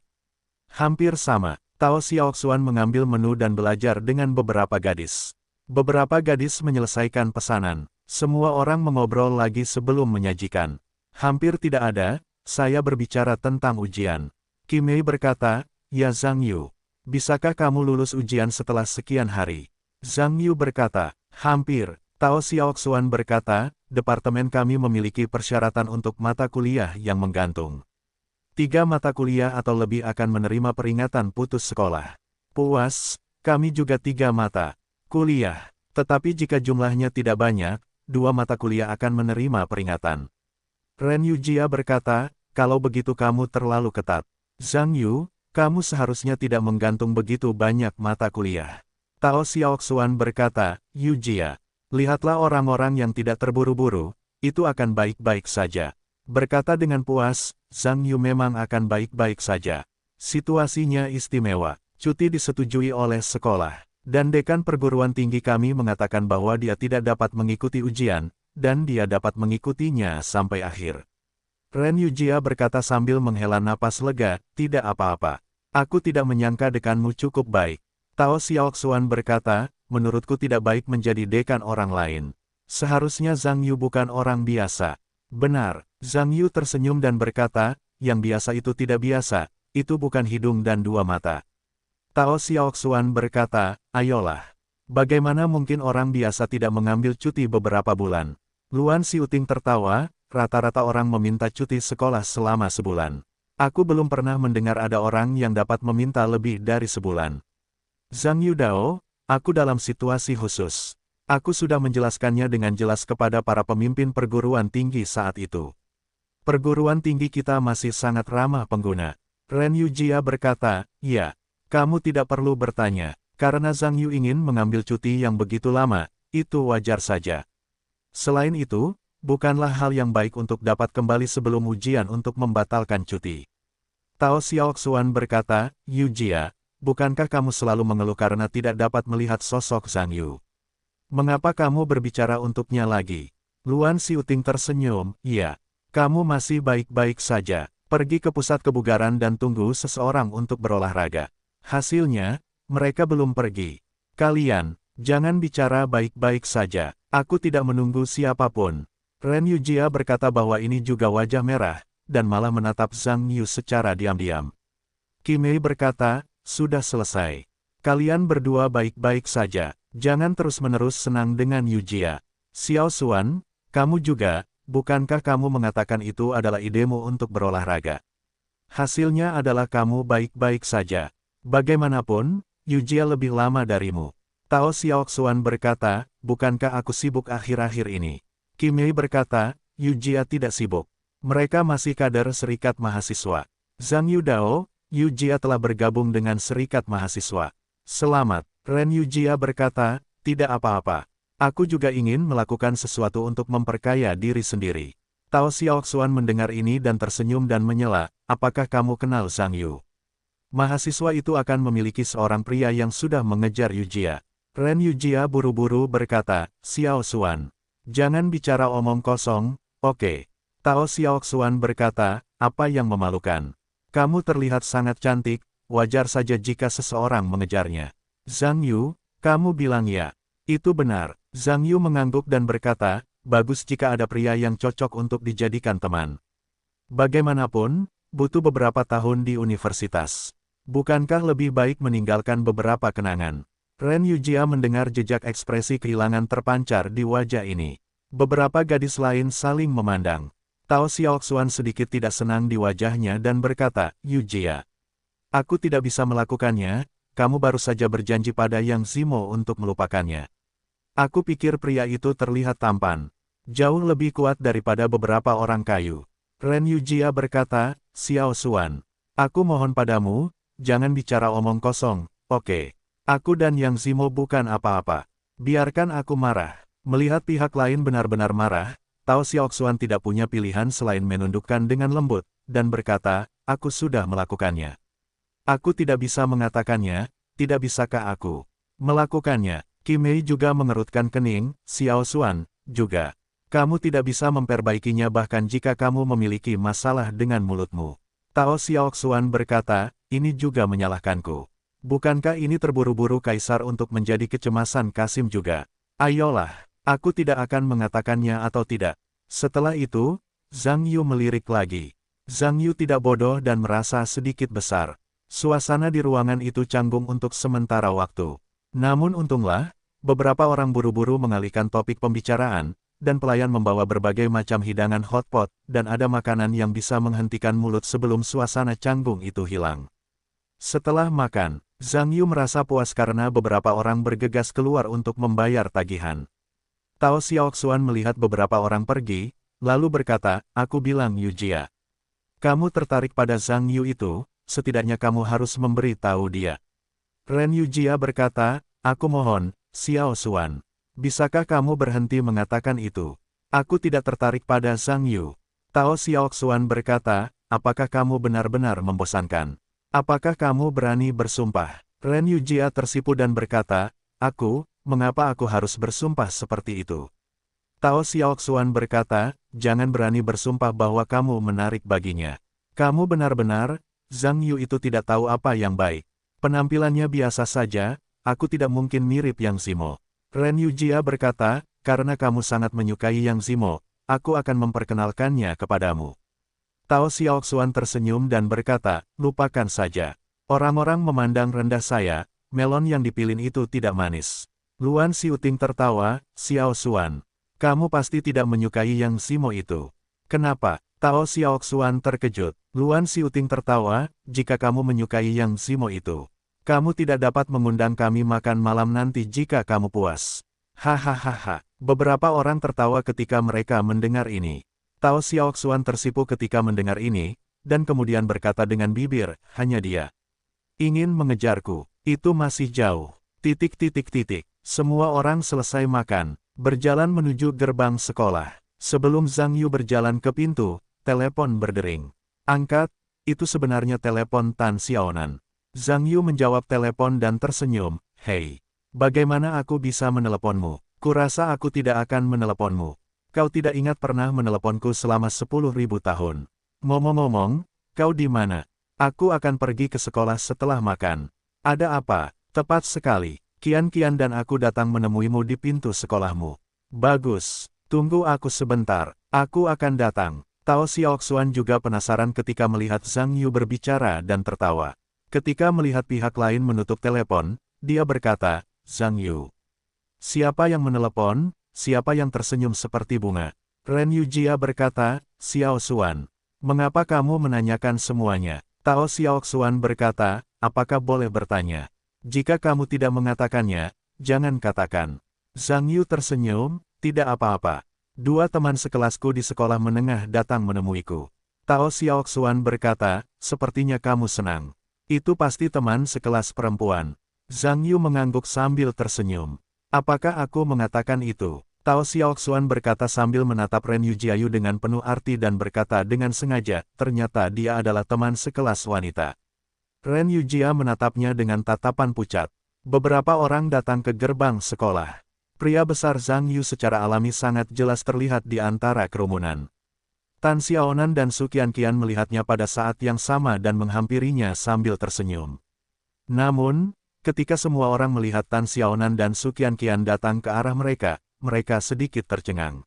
Hampir sama, Tao Xiaoxuan mengambil menu dan belajar dengan beberapa gadis. Beberapa gadis menyelesaikan pesanan. Semua orang mengobrol lagi sebelum menyajikan. Hampir tidak ada, saya berbicara tentang ujian. Qi Mei berkata, ya Zhang Yu, bisakah kamu lulus ujian setelah sekian hari? Zhang Yu berkata, hampir. Tao Xiaoxuan berkata, departemen kami memiliki persyaratan untuk mata kuliah yang menggantung. 3 mata kuliah atau lebih akan menerima peringatan putus sekolah. Puas, kami juga 3 mata kuliah. Tetapi jika jumlahnya tidak banyak, 2 mata kuliah akan menerima peringatan. Ren Yujia berkata, kalau begitu kamu terlalu ketat. Zhang Yu, kamu seharusnya tidak menggantung begitu banyak mata kuliah. Tao Xiaoxuan berkata, Yujia, lihatlah orang-orang yang tidak terburu-buru, itu akan baik-baik saja. Berkata dengan puas, Zhang Yu memang akan baik-baik saja. Situasinya istimewa, cuti disetujui oleh sekolah, dan dekan perguruan tinggi kami mengatakan bahwa dia tidak dapat mengikuti ujian, dan dia dapat mengikutinya sampai akhir. Ren Yujia berkata sambil menghela napas lega, tidak apa-apa. Aku tidak menyangka dekanmu cukup baik. Tao Xiaoxuan berkata, menurutku tidak baik menjadi dekan orang lain. Seharusnya Zhang Yu bukan orang biasa. Benar, Zhang Yu tersenyum dan berkata, yang biasa itu tidak biasa, itu bukan hidung dan dua mata. Tao Xiaoxuan berkata, ayolah. Bagaimana mungkin orang biasa tidak mengambil cuti beberapa bulan? Luan Xiuting tertawa, rata-rata orang meminta cuti sekolah selama sebulan. Aku belum pernah mendengar ada orang yang dapat meminta lebih dari sebulan. Zhang Yudao, aku dalam situasi khusus. Aku sudah menjelaskannya dengan jelas kepada para pemimpin perguruan tinggi saat itu. Perguruan tinggi kita masih sangat ramah pengguna. Ren Yujia berkata, ya, kamu tidak perlu bertanya, karena Zhang Yu ingin mengambil cuti yang begitu lama, itu wajar saja. Selain itu, bukanlah hal yang baik untuk dapat kembali sebelum ujian untuk membatalkan cuti. Tao Xiaoxuan berkata, Yujia, bukankah kamu selalu mengeluh karena tidak dapat melihat sosok Zhang Yu? Mengapa kamu berbicara untuknya lagi? Luan Xiuting tersenyum, iya, kamu masih baik-baik saja. Pergi ke pusat kebugaran dan tunggu seseorang untuk berolahraga. Hasilnya, mereka belum pergi. Kalian, jangan bicara baik-baik saja. Aku tidak menunggu siapapun. Ren Yujia berkata bahwa ini juga wajah merah, dan malah menatap Zhang Yu secara diam-diam. Qimei berkata, sudah selesai. Kalian berdua baik-baik saja, jangan terus-menerus senang dengan Yujia. Xiao Xuan, kamu juga, bukankah kamu mengatakan itu adalah idemu untuk berolahraga? Hasilnya adalah kamu baik-baik saja. Bagaimanapun, Yujia lebih lama darimu. Tao Xiaoxuan berkata, bukankah aku sibuk akhir-akhir ini? Qimei berkata, Yujia tidak sibuk. Mereka masih kader serikat mahasiswa. Zhang Yudao, Yujia telah bergabung dengan serikat mahasiswa. Selamat, Ren Yujia berkata, tidak apa-apa. Aku juga ingin melakukan sesuatu untuk memperkaya diri sendiri. Tao Xiaoxuan mendengar ini dan tersenyum dan menyela, apakah kamu kenal Zhang Yu? Mahasiswa itu akan memiliki seorang pria yang sudah mengejar Yujia. Ren Yujia buru-buru berkata, Xiao Xuan, jangan bicara omong kosong, oke. Tao Xiaoxuan berkata, apa yang memalukan? Kamu terlihat sangat cantik, wajar saja jika seseorang mengejarnya. Zhang Yu, kamu bilang ya. Itu benar. Zhang Yu mengangguk dan berkata, bagus jika ada pria yang cocok untuk dijadikan teman. Bagaimanapun, butuh beberapa tahun di universitas. Bukankah lebih baik meninggalkan beberapa kenangan? Ren Yujia mendengar jejak ekspresi kehilangan terpancar di wajah ini. Beberapa gadis lain saling memandang. Tao Xiaoxuan sedikit tidak senang di wajahnya dan berkata, Yujia, aku tidak bisa melakukannya, kamu baru saja berjanji pada Yang Zimo untuk melupakannya. Aku pikir pria itu terlihat tampan. Jauh lebih kuat daripada beberapa orang kayu. Ren Yujia berkata, Xiao Xuan, aku mohon padamu, jangan bicara omong kosong, oke. Aku dan Yang Zimo bukan apa-apa. Biarkan aku marah. Melihat pihak lain benar-benar marah, Tao Xiaoxuan tidak punya pilihan selain menundukkan dengan lembut, dan berkata, aku sudah melakukannya. Aku tidak bisa mengatakannya, tidak bisakah aku melakukannya? Qimei juga mengerutkan kening, Xiao Xuan, juga. Kamu tidak bisa memperbaikinya bahkan jika kamu memiliki masalah dengan mulutmu. Tao Xiaoxuan berkata, ini juga menyalahkanku. Bukankah ini terburu-buru kaisar untuk menjadi kecemasan Kasim juga? Ayolah, aku tidak akan mengatakannya atau tidak. Setelah itu, Zhang Yu melirik lagi. Zhang Yu tidak bodoh dan merasa sedikit besar. Suasana di ruangan itu canggung untuk sementara waktu. Namun untunglah, beberapa orang buru-buru mengalihkan topik pembicaraan, dan pelayan membawa berbagai macam hidangan hotpot, dan ada makanan yang bisa menghentikan mulut sebelum suasana canggung itu hilang. Setelah makan, Zhang Yu merasa puas karena beberapa orang bergegas keluar untuk membayar tagihan. Tao Xiaoxuan melihat beberapa orang pergi, lalu berkata, aku bilang Yujia. Kamu tertarik pada Zhang Yu itu, setidaknya kamu harus memberi tahu dia. Ren Yujia berkata, aku mohon, Xiao Xuan. Bisakah kamu berhenti mengatakan itu? Aku tidak tertarik pada Zhang Yu. Tao Xiao Xuan berkata, apakah kamu benar-benar membosankan? Apakah kamu berani bersumpah? Ren Yujia tersipu dan berkata, mengapa aku harus bersumpah seperti itu? Tao Xiaoxuan berkata, jangan berani bersumpah bahwa kamu menarik baginya. Kamu benar-benar, Zhang Yu itu tidak tahu apa yang baik. Penampilannya biasa saja, aku tidak mungkin mirip Yang Zimo. Ren Yujia berkata, karena kamu sangat menyukai Yang Zimo, aku akan memperkenalkannya kepadamu. Tao Xiaoxuan tersenyum dan berkata, lupakan saja. Orang-orang memandang rendah saya, melon yang dipilih itu tidak manis. Luan Xiuting tertawa, Xiao Xuan. Kamu pasti tidak menyukai Yang Zimo itu. Kenapa? Tao Xiaoxuan terkejut. Luan Xiuting tertawa, jika kamu menyukai Yang Zimo itu. Kamu tidak dapat mengundang kami makan malam nanti jika kamu puas. Hahaha. Beberapa orang tertawa ketika mereka mendengar ini. Tao Xiaoxuan tersipu ketika mendengar ini, dan kemudian berkata dengan bibir, hanya dia ingin mengejarku. Itu masih jauh. Semua orang selesai makan. Berjalan menuju gerbang sekolah. Sebelum Zhang Yu berjalan ke pintu, telepon berdering. Angkat, itu sebenarnya telepon Tan Xiaonan. Zhang Yu menjawab telepon dan tersenyum, hei, bagaimana aku bisa meneleponmu? Kurasa aku tidak akan meneleponmu. Kau tidak ingat pernah meneleponku selama 10.000 tahun. Ngomong-ngomong, kau di mana? Aku akan pergi ke sekolah setelah makan. Ada apa? Tepat sekali. Kian-Kian dan aku datang menemuimu di pintu sekolahmu. Bagus, tunggu aku sebentar, aku akan datang. Tao Xiaoxuan juga penasaran ketika melihat Zhang Yu berbicara dan tertawa. Ketika melihat pihak lain menutup telepon, dia berkata, Zhang Yu. Siapa yang menelepon? Siapa yang tersenyum seperti bunga? Ren Yujia berkata, Xiao Xuan. Mengapa kamu menanyakan semuanya? Tao Xiaoxuan berkata, apakah boleh bertanya? Jika kamu tidak mengatakannya, jangan katakan. Zhang Yu tersenyum, tidak apa-apa. Dua teman sekelasku di sekolah menengah datang menemuiku. Tao Xiaoxuan berkata, sepertinya kamu senang. Itu pasti teman sekelas perempuan. Zhang Yu mengangguk sambil tersenyum. Apakah aku mengatakan itu? Tao Xiaoxuan berkata sambil menatap Ren Yujiayu dengan penuh arti dan berkata dengan sengaja, ternyata dia adalah teman sekelas wanita. Ren Yujia menatapnya dengan tatapan pucat. Beberapa orang datang ke gerbang sekolah. Pria besar Zhang Yu secara alami sangat jelas terlihat di antara kerumunan. Tan Xiaonan dan Su Qianqian melihatnya pada saat yang sama dan menghampirinya sambil tersenyum. Namun, ketika semua orang melihat Tan Xiaonan dan Su Qianqian datang ke arah mereka, mereka sedikit tercengang.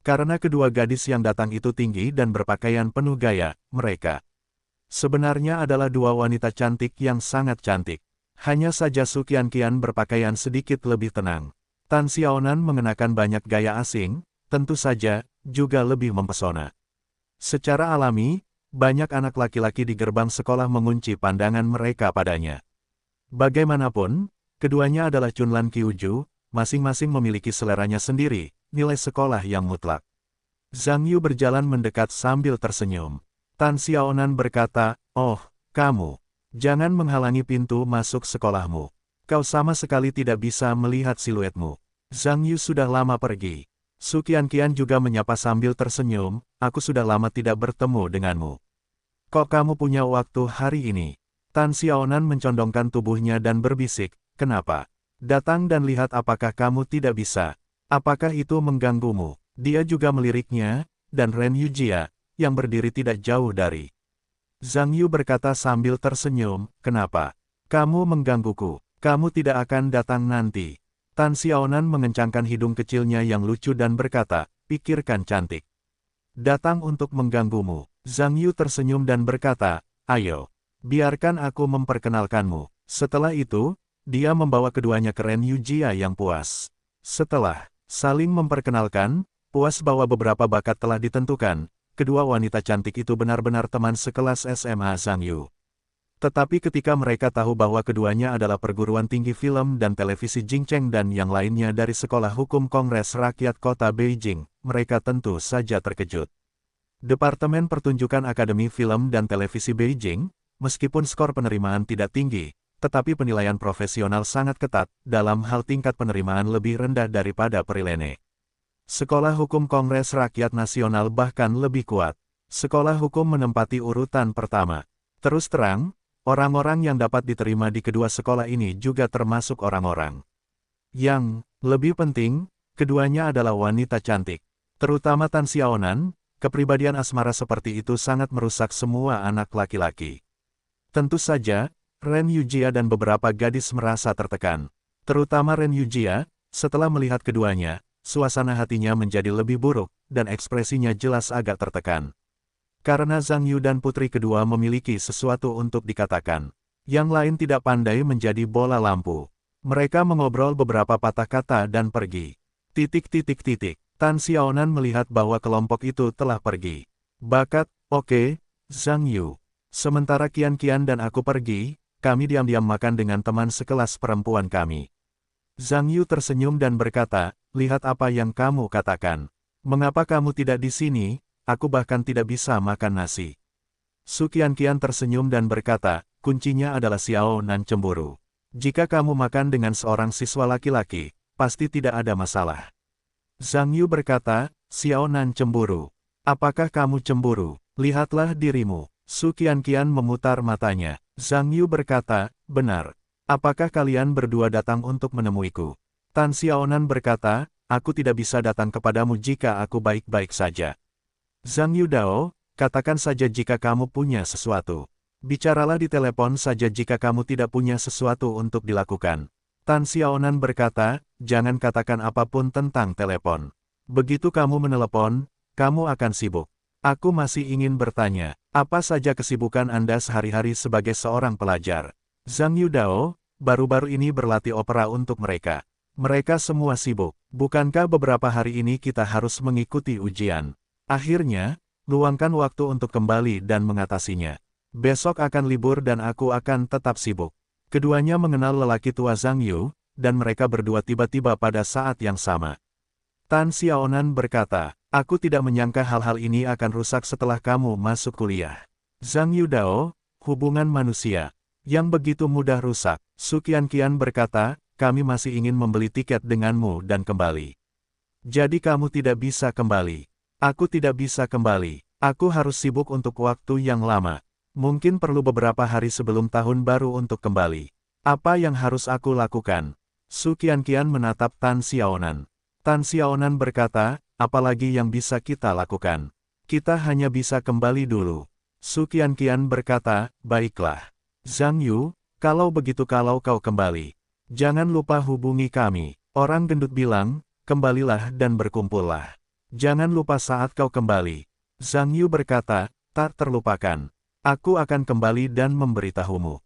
Karena kedua gadis yang datang itu tinggi dan berpakaian penuh gaya, mereka sebenarnya adalah dua wanita cantik yang sangat cantik. Hanya saja Su Qianqian berpakaian sedikit lebih tenang. Tan Xiaonan mengenakan banyak gaya asing, tentu saja, juga lebih mempesona. Secara alami, banyak anak laki-laki di gerbang sekolah mengunci pandangan mereka padanya. Bagaimanapun, keduanya adalah Chunlan Qiuju, masing-masing memiliki seleranya sendiri, nilai sekolah yang mutlak. Zhang Yu berjalan mendekat sambil tersenyum. Tan Xiaonan berkata, oh, kamu. Jangan menghalangi pintu masuk sekolahmu. Kau sama sekali tidak bisa melihat siluetmu. Zhang Yu sudah lama pergi. Su Qianqian juga menyapa sambil tersenyum, aku sudah lama tidak bertemu denganmu. Kok kamu punya waktu hari ini? Tan Xiaonan mencondongkan tubuhnya dan berbisik, kenapa? Datang dan lihat apakah kamu tidak bisa. Apakah itu mengganggumu? Dia juga meliriknya, dan Ren Yujia, yang berdiri tidak jauh dari Zhang Yu berkata sambil tersenyum, kenapa? Kamu menggangguku. Kamu tidak akan datang nanti. Tan Xiaonan mengencangkan hidung kecilnya yang lucu dan berkata, pikirkan cantik. Datang untuk mengganggumu. Zhang Yu tersenyum dan berkata, ayo, biarkan aku memperkenalkanmu. Setelah itu, dia membawa keduanya ke Ren Yujia yang puas. Setelah saling memperkenalkan, puas bahwa beberapa bakat telah ditentukan, kedua wanita cantik itu benar-benar teman sekelas SMA Zhang Yu. Tetapi ketika mereka tahu bahwa keduanya adalah perguruan tinggi film dan televisi Jingcheng dan yang lainnya dari Sekolah Hukum Kongres Rakyat Kota Beijing, mereka tentu saja terkejut. Departemen Pertunjukan Akademi Film dan Televisi Beijing, meskipun skor penerimaan tidak tinggi, tetapi penilaian profesional sangat ketat, dalam hal tingkat penerimaan lebih rendah daripada Perilene. Sekolah Hukum Kongres Rakyat Nasional bahkan lebih kuat. Sekolah Hukum menempati urutan pertama. Terus terang, orang-orang yang dapat diterima di kedua sekolah ini juga termasuk orang-orang yang lebih penting, keduanya adalah wanita cantik. Terutama Tan Xiaonan, kepribadian asmara seperti itu sangat merusak semua anak laki-laki. Tentu saja, Ren Yujia dan beberapa gadis merasa tertekan. Terutama Ren Yujia, setelah melihat keduanya, suasana hatinya menjadi lebih buruk, dan ekspresinya jelas agak tertekan. Karena Zhang Yu dan putri kedua memiliki sesuatu untuk dikatakan. Yang lain tidak pandai menjadi bola lampu. Mereka mengobrol beberapa patah kata dan pergi. Tan Xiaonan melihat bahwa kelompok itu telah pergi. Bakat, oke, Zhang Yu. Sementara Qian dan aku pergi, kami diam-diam makan dengan teman sekelas perempuan kami. Zhang Yu tersenyum dan berkata, lihat apa yang kamu katakan. Mengapa kamu tidak di sini? Aku bahkan tidak bisa makan nasi. Su Qian tersenyum dan berkata, kuncinya adalah Xiaonan cemburu. Jika kamu makan dengan seorang siswa laki-laki, pasti tidak ada masalah. Zhang Yu berkata, Xiaonan cemburu. Apakah kamu cemburu? Lihatlah dirimu. Su Qian memutar matanya. Zhang Yu berkata, benar. Apakah kalian berdua datang untuk menemuiku? Tan Xiaonan berkata, aku tidak bisa datang kepadamu jika aku baik-baik saja. Zhang Yu Dao, katakan saja jika kamu punya sesuatu. Bicaralah di telepon saja jika kamu tidak punya sesuatu untuk dilakukan. Tan Xiaonan berkata, jangan katakan apapun tentang telepon. Begitu kamu menelepon, kamu akan sibuk. Aku masih ingin bertanya, apa saja kesibukan Anda sehari-hari sebagai seorang pelajar? Zhang Yu Dao, baru-baru ini berlatih opera untuk mereka. Mereka semua sibuk. Bukankah beberapa hari ini kita harus mengikuti ujian? Akhirnya, luangkan waktu untuk kembali dan mengatasinya. Besok akan libur dan aku akan tetap sibuk. Keduanya mengenal lelaki tua Zhang Yu, dan mereka berdua tiba-tiba pada saat yang sama. Tan Xiaonan berkata, aku tidak menyangka hal-hal ini akan rusak setelah kamu masuk kuliah. Zhang Yu Dao, hubungan manusia, yang begitu mudah rusak. Su Qian berkata, kami masih ingin membeli tiket denganmu dan kembali. Jadi kamu tidak bisa kembali. Aku tidak bisa kembali. Aku harus sibuk untuk waktu yang lama. Mungkin perlu beberapa hari sebelum tahun baru untuk kembali. Apa yang harus aku lakukan? Su Qian menatap Tan Xiaonan. Tan Xiaonan berkata, apalagi yang bisa kita lakukan? Kita hanya bisa kembali dulu. Su Qian berkata, baiklah. Zhang Yu, kalau begitu kalau kau kembali, jangan lupa hubungi kami. Orang gendut bilang, kembalilah dan berkumpullah. Jangan lupa saat kau kembali. Zhang Yu berkata, tak terlupakan. Aku akan kembali dan memberitahumu.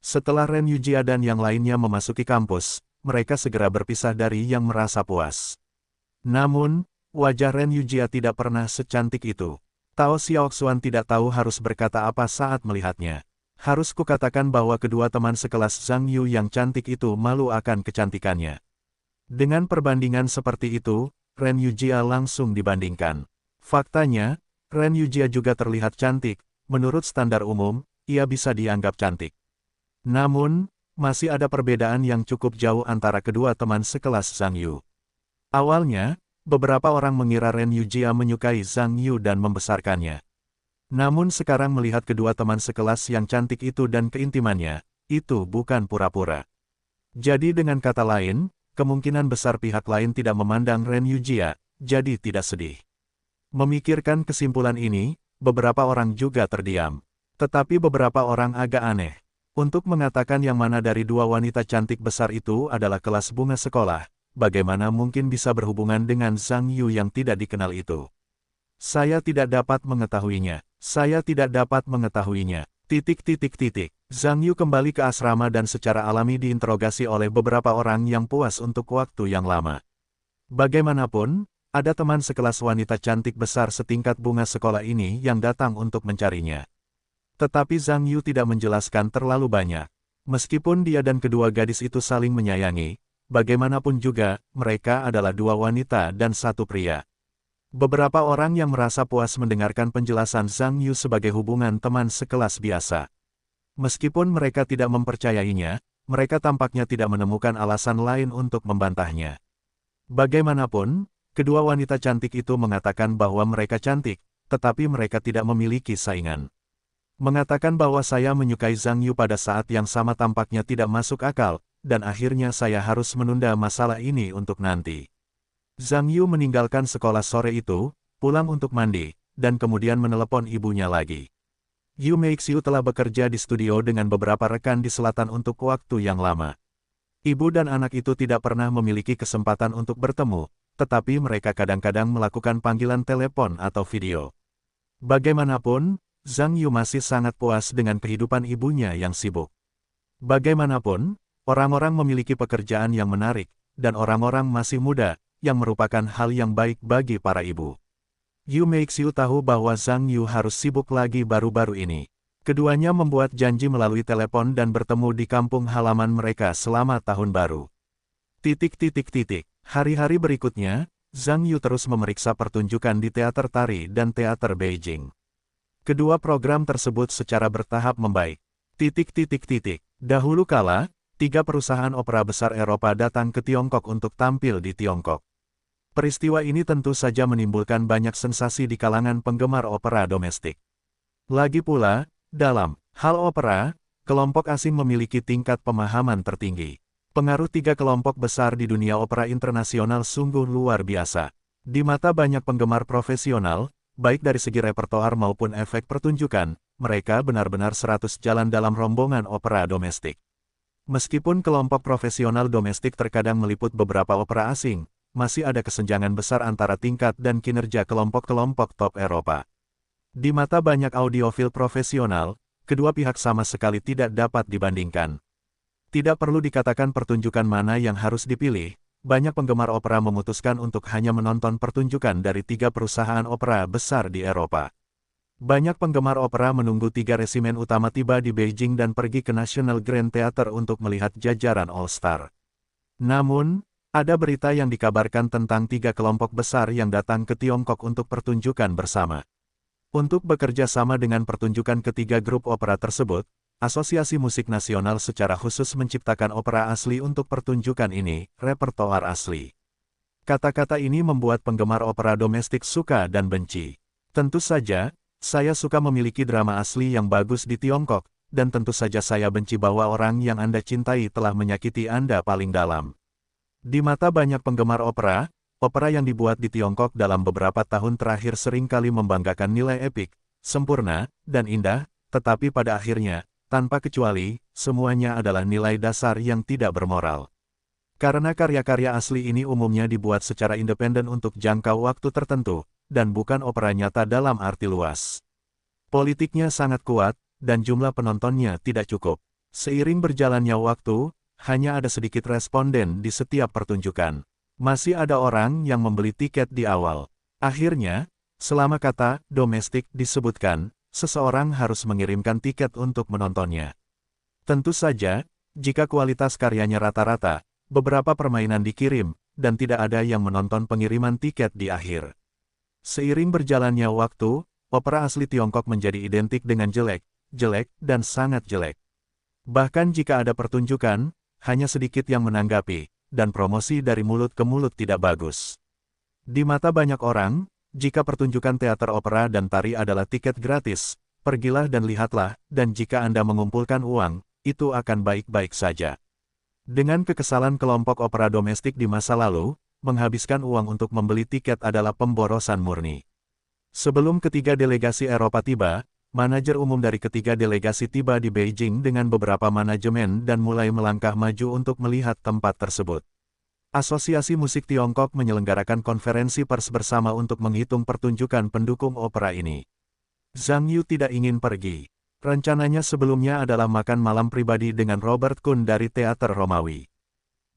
Setelah Ren Yujia dan yang lainnya memasuki kampus, mereka segera berpisah dari yang merasa puas. Namun, wajah Ren Yujia tidak pernah secantik itu. Tao Xiaoxuan tidak tahu harus berkata apa saat melihatnya. Harus kukatakan bahwa kedua teman sekelas Zhang Yu yang cantik itu malu akan kecantikannya. Dengan perbandingan seperti itu, Ren Yujia langsung dibandingkan. Faktanya, Ren Yujia juga terlihat cantik, menurut standar umum, ia bisa dianggap cantik. Namun, masih ada perbedaan yang cukup jauh antara kedua teman sekelas Zhang Yu. Awalnya, beberapa orang mengira Ren Yujia menyukai Zhang Yu dan membesarkannya. Namun sekarang melihat kedua teman sekelas yang cantik itu dan keintimannya, itu bukan pura-pura. Jadi dengan kata lain, kemungkinan besar pihak lain tidak memandang Ren Yujia, jadi tidak sedih. Memikirkan kesimpulan ini, beberapa orang juga terdiam. Tetapi beberapa orang agak aneh. Untuk mengatakan yang mana dari dua wanita cantik besar itu adalah kelas bunga sekolah, bagaimana mungkin bisa berhubungan dengan Zhang Yu yang tidak dikenal itu? Saya tidak dapat mengetahuinya. Saya tidak dapat mengetahuinya. Zhang Yu kembali ke asrama dan secara alami diinterogasi oleh beberapa orang yang puas untuk waktu yang lama. Bagaimanapun, ada teman sekelas wanita cantik besar setingkat bunga sekolah ini yang datang untuk mencarinya. Tetapi Zhang Yu tidak menjelaskan terlalu banyak. Meskipun dia dan kedua gadis itu saling menyayangi, bagaimanapun juga, mereka adalah dua wanita dan satu pria. Beberapa orang yang merasa puas mendengarkan penjelasan Zhang Yu sebagai hubungan teman sekelas biasa. Meskipun mereka tidak mempercayainya, mereka tampaknya tidak menemukan alasan lain untuk membantahnya. Bagaimanapun, kedua wanita cantik itu mengatakan bahwa mereka cantik, tetapi mereka tidak memiliki saingan. Mengatakan bahwa saya menyukai Zhang Yu pada saat yang sama tampaknya tidak masuk akal, dan akhirnya saya harus menunda masalah ini untuk nanti. Zhang Yu meninggalkan sekolah sore itu, pulang untuk mandi, dan kemudian menelepon ibunya lagi. Yu Meixiu telah bekerja di studio dengan beberapa rekan di selatan untuk waktu yang lama. Ibu dan anak itu tidak pernah memiliki kesempatan untuk bertemu, tetapi mereka kadang-kadang melakukan panggilan telepon atau video. Bagaimanapun, Zhang Yu masih sangat puas dengan kehidupan ibunya yang sibuk. Bagaimanapun, orang-orang memiliki pekerjaan yang menarik, dan orang-orang masih muda, yang merupakan hal yang baik bagi para ibu. Yu Meixiu tahu bahwa Zhang Yu harus sibuk lagi baru-baru ini. Keduanya membuat janji melalui telepon dan bertemu di kampung halaman mereka selama tahun baru. Hari-hari berikutnya, Zhang Yu terus memeriksa pertunjukan di teater tari dan teater Beijing. Kedua program tersebut secara bertahap membaik. Dahulu kala, 3 perusahaan opera besar Eropa datang ke Tiongkok untuk tampil di Tiongkok. Peristiwa ini tentu saja menimbulkan banyak sensasi di kalangan penggemar opera domestik. Lagi pula, dalam hal opera, kelompok asing memiliki tingkat pemahaman tertinggi. Pengaruh 3 kelompok besar di dunia opera internasional sungguh luar biasa. Di mata banyak penggemar profesional, baik dari segi repertoar maupun efek pertunjukan, mereka benar-benar 100 jalan dalam rombongan opera domestik. Meskipun kelompok profesional domestik terkadang meliput beberapa opera asing, masih ada kesenjangan besar antara tingkat dan kinerja kelompok-kelompok top Eropa. Di mata banyak audiofil profesional, kedua pihak sama sekali tidak dapat dibandingkan. Tidak perlu dikatakan pertunjukan mana yang harus dipilih, banyak penggemar opera memutuskan untuk hanya menonton pertunjukan dari 3 perusahaan opera besar di Eropa. Banyak penggemar opera menunggu 3 resimen utama tiba di Beijing dan pergi ke National Grand Theatre untuk melihat jajaran All-Star. Namun, ada berita yang dikabarkan tentang 3 kelompok besar yang datang ke Tiongkok untuk pertunjukan bersama. Untuk bekerja sama dengan pertunjukan ketiga grup opera tersebut, Asosiasi Musik Nasional secara khusus menciptakan opera asli untuk pertunjukan ini, repertoar asli. Kata-kata ini membuat penggemar opera domestik suka dan benci. Tentu saja, saya suka memiliki drama asli yang bagus di Tiongkok, dan tentu saja saya benci bahwa orang yang Anda cintai telah menyakiti Anda paling dalam. Di mata banyak penggemar opera, opera yang dibuat di Tiongkok dalam beberapa tahun terakhir seringkali membanggakan nilai epik, sempurna, dan indah, tetapi pada akhirnya, tanpa kecuali, semuanya adalah nilai dasar yang tidak bermoral. Karena karya-karya asli ini umumnya dibuat secara independen untuk jangka waktu tertentu, dan bukan opera nyata dalam arti luas. Politiknya sangat kuat, dan jumlah penontonnya tidak cukup. Seiring berjalannya waktu, hanya ada sedikit responden di setiap pertunjukan. Masih ada orang yang membeli tiket di awal. Akhirnya, selama kata domestik disebutkan, seseorang harus mengirimkan tiket untuk menontonnya. Tentu saja, jika kualitas karyanya rata-rata, beberapa permainan dikirim, dan tidak ada yang menonton pengiriman tiket di akhir. Seiring berjalannya waktu, opera asli Tiongkok menjadi identik dengan jelek, dan sangat jelek. Bahkan jika ada pertunjukan, hanya sedikit yang menanggapi, dan promosi dari mulut ke mulut tidak bagus. Di mata banyak orang, jika pertunjukan teater opera dan tari adalah tiket gratis, pergilah dan lihatlah, dan jika Anda mengumpulkan uang, itu akan baik-baik saja. Dengan kekesalan kelompok opera domestik di masa lalu, menghabiskan uang untuk membeli tiket adalah pemborosan murni. Sebelum ketiga delegasi Eropa tiba, manajer umum dari ketiga delegasi tiba di Beijing dengan beberapa manajemen dan mulai melangkah maju untuk melihat tempat tersebut. Asosiasi Musik Tiongkok menyelenggarakan konferensi pers bersama untuk menghitung pertunjukan pendukung opera ini. Zhang Yu tidak ingin pergi. Rencananya sebelumnya adalah makan malam pribadi dengan Robert Kuhn dari Teater Romawi.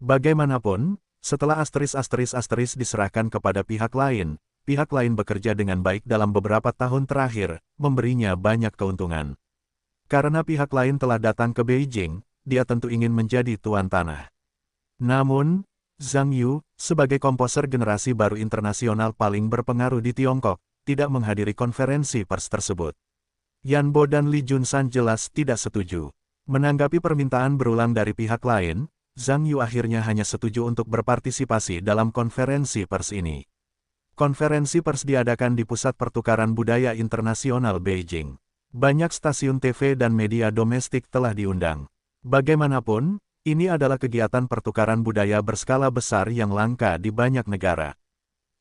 Bagaimanapun, setelah asteris diserahkan kepada pihak lain bekerja dengan baik dalam beberapa tahun terakhir, memberinya banyak keuntungan. Karena pihak lain telah datang ke Beijing, dia tentu ingin menjadi tuan tanah. Namun, Zhang Yu, sebagai komposer generasi baru internasional paling berpengaruh di Tiongkok, tidak menghadiri konferensi pers tersebut. Yan Bo dan Li Junsan jelas tidak setuju. Menanggapi permintaan berulang dari pihak lain, Zhang Yu akhirnya hanya setuju untuk berpartisipasi dalam konferensi pers ini. Konferensi pers diadakan di Pusat Pertukaran Budaya Internasional Beijing. Banyak stasiun TV dan media domestik telah diundang. Bagaimanapun, ini adalah kegiatan pertukaran budaya berskala besar yang langka di banyak negara.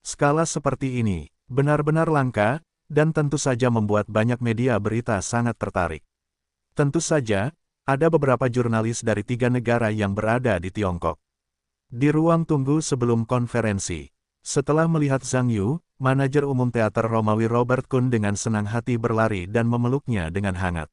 Skala seperti ini benar-benar langka, dan tentu saja membuat banyak media berita sangat tertarik. Tentu saja, ada beberapa jurnalis dari 3 negara yang berada di Tiongkok. Di ruang tunggu sebelum konferensi, setelah melihat Zhang Yu, manajer umum teater Romawi Robert Kun dengan senang hati berlari dan memeluknya dengan hangat.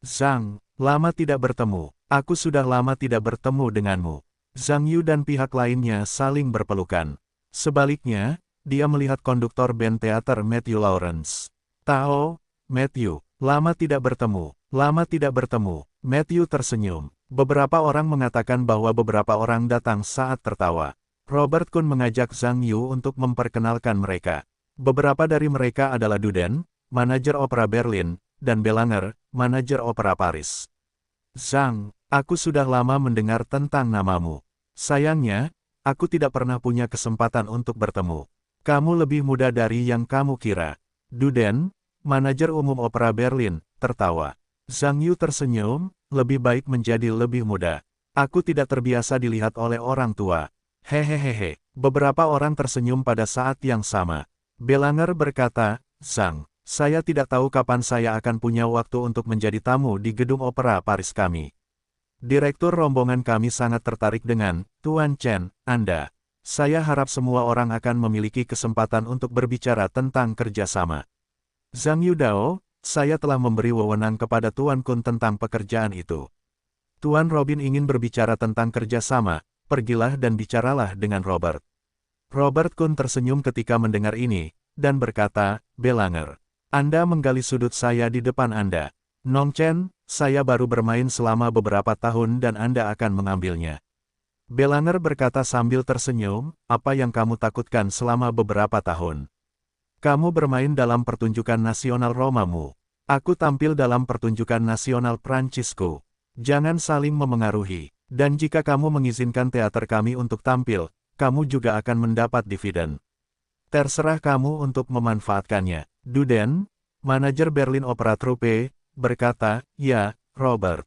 "Zhang, lama tidak bertemu. Aku sudah lama tidak bertemu denganmu." Zhang Yu dan pihak lainnya saling berpelukan. Sebaliknya, dia melihat konduktor band teater Matthew Lawrence. "Tao, Matthew, lama tidak bertemu, lama tidak bertemu." Matthew tersenyum. Beberapa orang mengatakan bahwa beberapa orang datang saat tertawa. Robert Kun mengajak Zhang Yu untuk memperkenalkan mereka. Beberapa dari mereka adalah Duden, manajer opera Berlin, dan Belanger, manajer opera Paris. "Zhang, aku sudah lama mendengar tentang namamu. Sayangnya, aku tidak pernah punya kesempatan untuk bertemu. Kamu lebih muda dari yang kamu kira." Duden, manajer umum opera Berlin, tertawa. Zhang Yu tersenyum, "Lebih baik menjadi lebih muda. Aku tidak terbiasa dilihat oleh orang tua." Hehehehe, beberapa orang tersenyum pada saat yang sama. Belanger berkata, "Zhang, saya tidak tahu kapan saya akan punya waktu untuk menjadi tamu di gedung opera Paris kami. Direktur rombongan kami sangat tertarik dengan Tuan Chen, Anda. Saya harap semua orang akan memiliki kesempatan untuk berbicara tentang kerjasama." Zhang Yudao, "Saya telah memberi wewenang kepada Tuan Kun tentang pekerjaan itu. Tuan Robin ingin berbicara tentang kerjasama. Pergilah dan bicaralah dengan Robert." Robert Kun tersenyum ketika mendengar ini, dan berkata, "Belanger, Anda menggali sudut saya di depan Anda. Nong Chen, saya baru bermain selama beberapa tahun dan Anda akan mengambilnya." Belanger berkata sambil tersenyum, "Apa yang kamu takutkan selama beberapa tahun? Kamu bermain dalam pertunjukan nasional Romamu. Aku tampil dalam pertunjukan nasional Prancisku. Jangan saling memengaruhi. Dan jika kamu mengizinkan teater kami untuk tampil, kamu juga akan mendapat dividen. Terserah kamu untuk memanfaatkannya." Duden, manajer Berlin Opera Troupe, berkata, "Ya, Robert.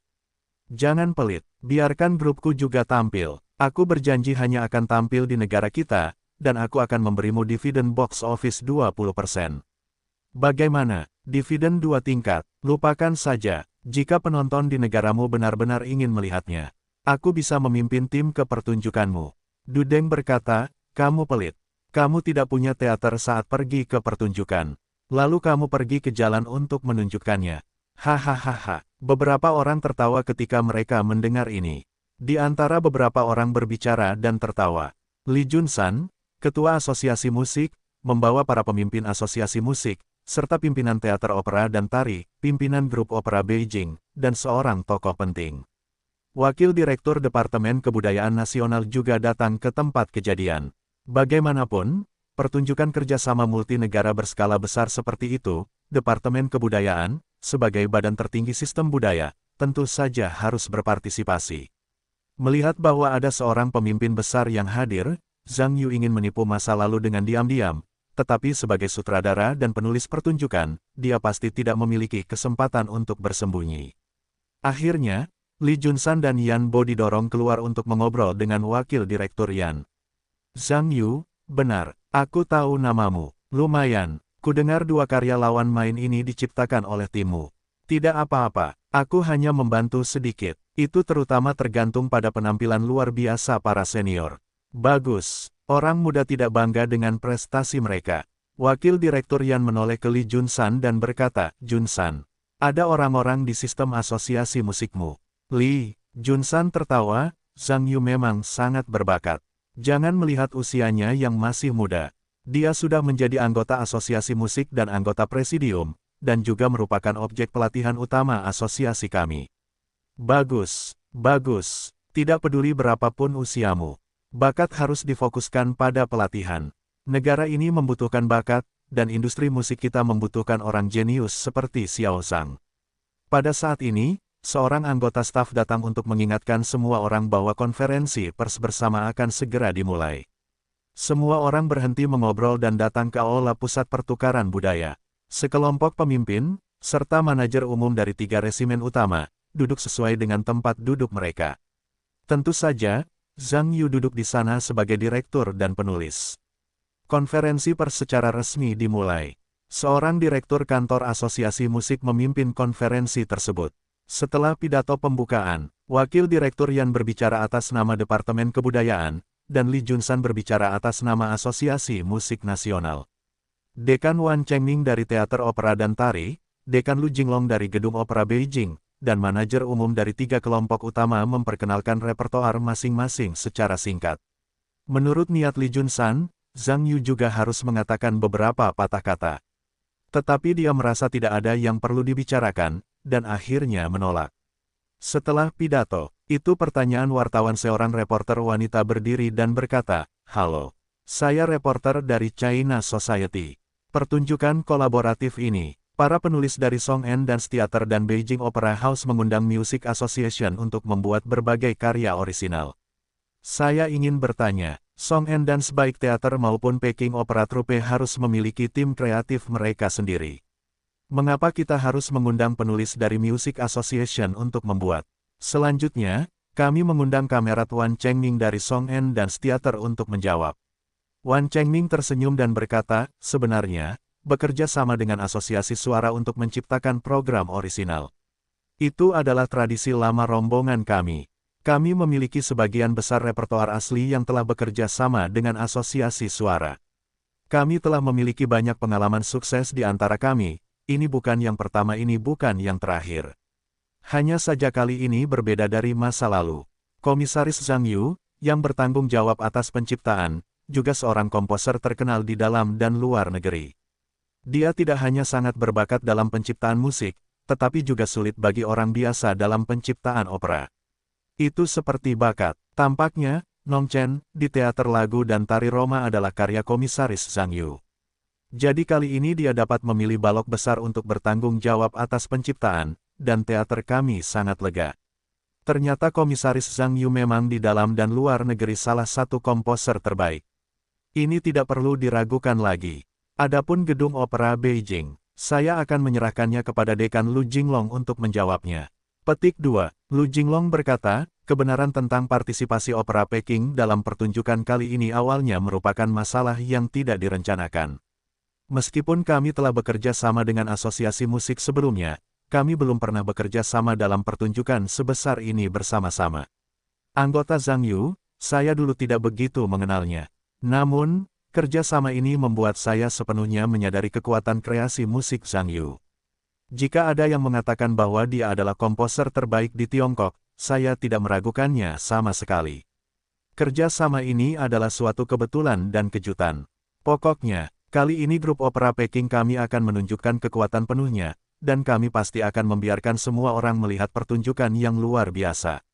Jangan pelit, biarkan grupku juga tampil. Aku berjanji hanya akan tampil di negara kita, dan aku akan memberimu dividen box office 20%. Bagaimana? Dividen 2 tingkat, lupakan saja, jika penonton di negaramu benar-benar ingin melihatnya. Aku bisa memimpin tim ke pertunjukanmu." Dudeng berkata, "Kamu pelit. Kamu tidak punya teater saat pergi ke pertunjukan. Lalu kamu pergi ke jalan untuk menunjukkannya." Hahaha. Beberapa orang tertawa ketika mereka mendengar ini. Di antara beberapa orang berbicara dan tertawa, Li Junsan, ketua asosiasi musik, membawa para pemimpin asosiasi musik, serta pimpinan teater opera dan tari, pimpinan grup opera Beijing, dan seorang tokoh penting. Wakil Direktur Departemen Kebudayaan Nasional juga datang ke tempat kejadian. Bagaimanapun, pertunjukan kerjasama multinegara berskala besar seperti itu, Departemen Kebudayaan, sebagai badan tertinggi sistem budaya, tentu saja harus berpartisipasi. Melihat bahwa ada seorang pemimpin besar yang hadir, Zhang Yu ingin menipu masa lalu dengan diam-diam, tetapi sebagai sutradara dan penulis pertunjukan, dia pasti tidak memiliki kesempatan untuk bersembunyi. Akhirnya, Li Junsan dan Yan Bo didorong keluar untuk mengobrol dengan wakil direktur Yan. "Zhang Yu, benar, aku tahu namamu. Lumayan, kudengar 2 karya lawan main ini diciptakan oleh timmu. Tidak apa-apa, aku hanya membantu sedikit. Itu terutama tergantung pada penampilan luar biasa para senior. Bagus, orang muda tidak bangga dengan prestasi mereka." Wakil direktur Yan menoleh ke Li Junsan dan berkata, "Junsan, ada orang-orang di sistem asosiasi musikmu." Li Junsan tertawa, "Zhang Yu memang sangat berbakat. Jangan melihat usianya yang masih muda. Dia sudah menjadi anggota asosiasi musik dan anggota presidium, dan juga merupakan objek pelatihan utama asosiasi kami. Bagus, bagus. Tidak peduli berapapun usiamu. Bakat harus difokuskan pada pelatihan. Negara ini membutuhkan bakat, dan industri musik kita membutuhkan orang jenius seperti Xiao Zhang. Pada saat ini, seorang anggota staf datang untuk mengingatkan semua orang bahwa konferensi pers bersama akan segera dimulai. Semua orang berhenti mengobrol dan datang ke aula pusat pertukaran budaya. Sekelompok pemimpin, serta manajer umum dari 3 resimen utama, duduk sesuai dengan tempat duduk mereka. Tentu saja, Zhang Yu duduk di sana sebagai direktur dan penulis. Konferensi pers secara resmi dimulai. Seorang direktur kantor asosiasi musik memimpin konferensi tersebut. Setelah pidato pembukaan, wakil direktur Yan berbicara atas nama Departemen Kebudayaan, dan Li Junsan berbicara atas nama Asosiasi Musik Nasional. Dekan Wan Chengming dari Teater Opera dan Tari, Dekan Lu Jinglong dari Gedung Opera Beijing, dan manajer umum dari 3 kelompok utama memperkenalkan repertoar masing-masing secara singkat. Menurut niat Li Junsan, Zhang Yu juga harus mengatakan beberapa patah kata. Tetapi dia merasa tidak ada yang perlu dibicarakan, dan akhirnya menolak. Setelah pidato, itu pertanyaan wartawan seorang reporter wanita berdiri dan berkata, "Halo, saya reporter dari China Society. Pertunjukan kolaboratif ini, para penulis dari Song and Dance Theater dan Beijing Opera House mengundang Music Association untuk membuat berbagai karya orisinal. Saya ingin bertanya, Song and Dance baik teater maupun Peking Opera Troupe harus memiliki tim kreatif mereka sendiri. Mengapa kita harus mengundang penulis dari Music Association untuk membuat? Selanjutnya, kami mengundang Kamerat Wan Chengming dari Song and Dance Theater untuk menjawab." Wan Chengming tersenyum dan berkata, "Sebenarnya, bekerja sama dengan asosiasi suara untuk menciptakan program orisinal. Itu adalah tradisi lama rombongan kami. Kami memiliki sebagian besar repertoar asli yang telah bekerja sama dengan asosiasi suara. Kami telah memiliki banyak pengalaman sukses di antara kami, ini bukan yang pertama, ini bukan yang terakhir. Hanya saja kali ini berbeda dari masa lalu." Komisaris Zhang Yu, yang bertanggung jawab atas penciptaan, juga seorang komposer terkenal di dalam dan luar negeri. Dia tidak hanya sangat berbakat dalam penciptaan musik, tetapi juga sulit bagi orang biasa dalam penciptaan opera. Itu seperti bakat. Tampaknya, Nong Chen, di teater lagu dan tari Roma adalah karya komisaris Zhang Yu. Jadi kali ini dia dapat memilih balok besar untuk bertanggung jawab atas penciptaan, dan teater kami sangat lega. Ternyata komisaris Zhang Yu memang di dalam dan luar negeri salah satu komposer terbaik. Ini tidak perlu diragukan lagi. Adapun Gedung Opera Beijing, saya akan menyerahkannya kepada Dekan Lu Jinglong untuk menjawabnya. Petik 2. Lu Jinglong berkata, kebenaran tentang partisipasi opera Peking dalam pertunjukan kali ini awalnya merupakan masalah yang tidak direncanakan. Meskipun kami telah bekerja sama dengan asosiasi musik sebelumnya, kami belum pernah bekerja sama dalam pertunjukan sebesar ini bersama-sama. Anggota Zhang Yu, saya dulu tidak begitu mengenalnya. Namun, kerja sama ini membuat saya sepenuhnya menyadari kekuatan kreasi musik Zhang Yu. Jika ada yang mengatakan bahwa dia adalah komposer terbaik di Tiongkok, saya tidak meragukannya sama sekali. Kerja sama ini adalah suatu kebetulan dan kejutan. Pokoknya, kali ini grup opera Peking kami akan menunjukkan kekuatan penuhnya, dan kami pasti akan membiarkan semua orang melihat pertunjukan yang luar biasa.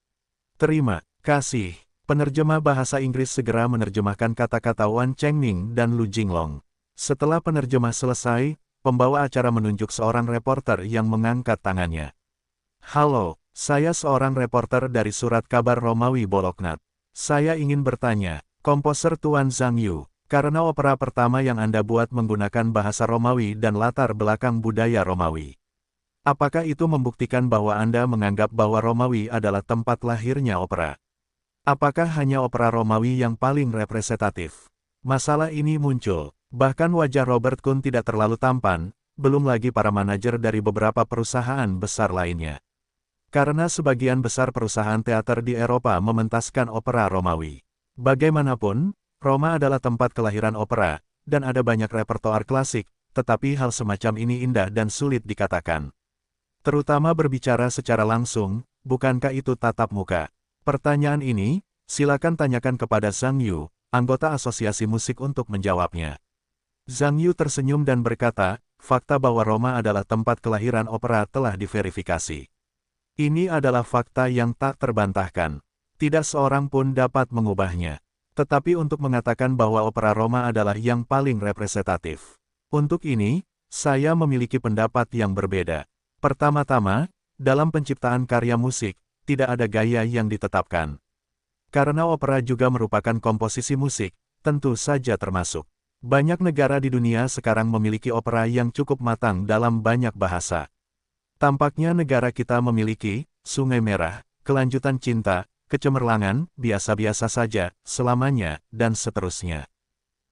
Terima kasih. Penerjemah bahasa Inggris segera menerjemahkan kata-kata Wan Chengming dan Lu Jinglong. Setelah penerjemah selesai, pembawa acara menunjuk seorang reporter yang mengangkat tangannya. "Halo, saya seorang reporter dari Surat Kabar Romawi Boloknat. Saya ingin bertanya, komposer Tuan Zhang Yu, karena opera pertama yang Anda buat menggunakan bahasa Romawi dan latar belakang budaya Romawi. Apakah itu membuktikan bahwa Anda menganggap bahwa Romawi adalah tempat lahirnya opera? Apakah hanya opera Romawi yang paling representatif?" Masalah ini muncul, bahkan wajah Robert Kuhn tidak terlalu tampan, belum lagi para manajer dari beberapa perusahaan besar lainnya. Karena sebagian besar perusahaan teater di Eropa mementaskan opera Romawi. Bagaimanapun, Roma adalah tempat kelahiran opera, dan ada banyak repertoar klasik, tetapi hal semacam ini indah dan sulit dikatakan. Terutama berbicara secara langsung, bukankah itu tatap muka? Pertanyaan ini, silakan tanyakan kepada Zhang Yu, anggota asosiasi musik untuk menjawabnya. Zhang Yu tersenyum dan berkata, fakta bahwa Roma adalah tempat kelahiran opera telah diverifikasi. Ini adalah fakta yang tak terbantahkan. Tidak seorang pun dapat mengubahnya. Tetapi untuk mengatakan bahwa opera Roma adalah yang paling representatif. Untuk ini, saya memiliki pendapat yang berbeda. Pertama-tama, dalam penciptaan karya musik, tidak ada gaya yang ditetapkan. Karena opera juga merupakan komposisi musik, tentu saja termasuk. Banyak negara di dunia sekarang memiliki opera yang cukup matang dalam banyak bahasa. Tampaknya negara kita memiliki Sungai Merah, Kelanjutan Cinta, Kecemerlangan, biasa-biasa saja, Selamanya, dan seterusnya.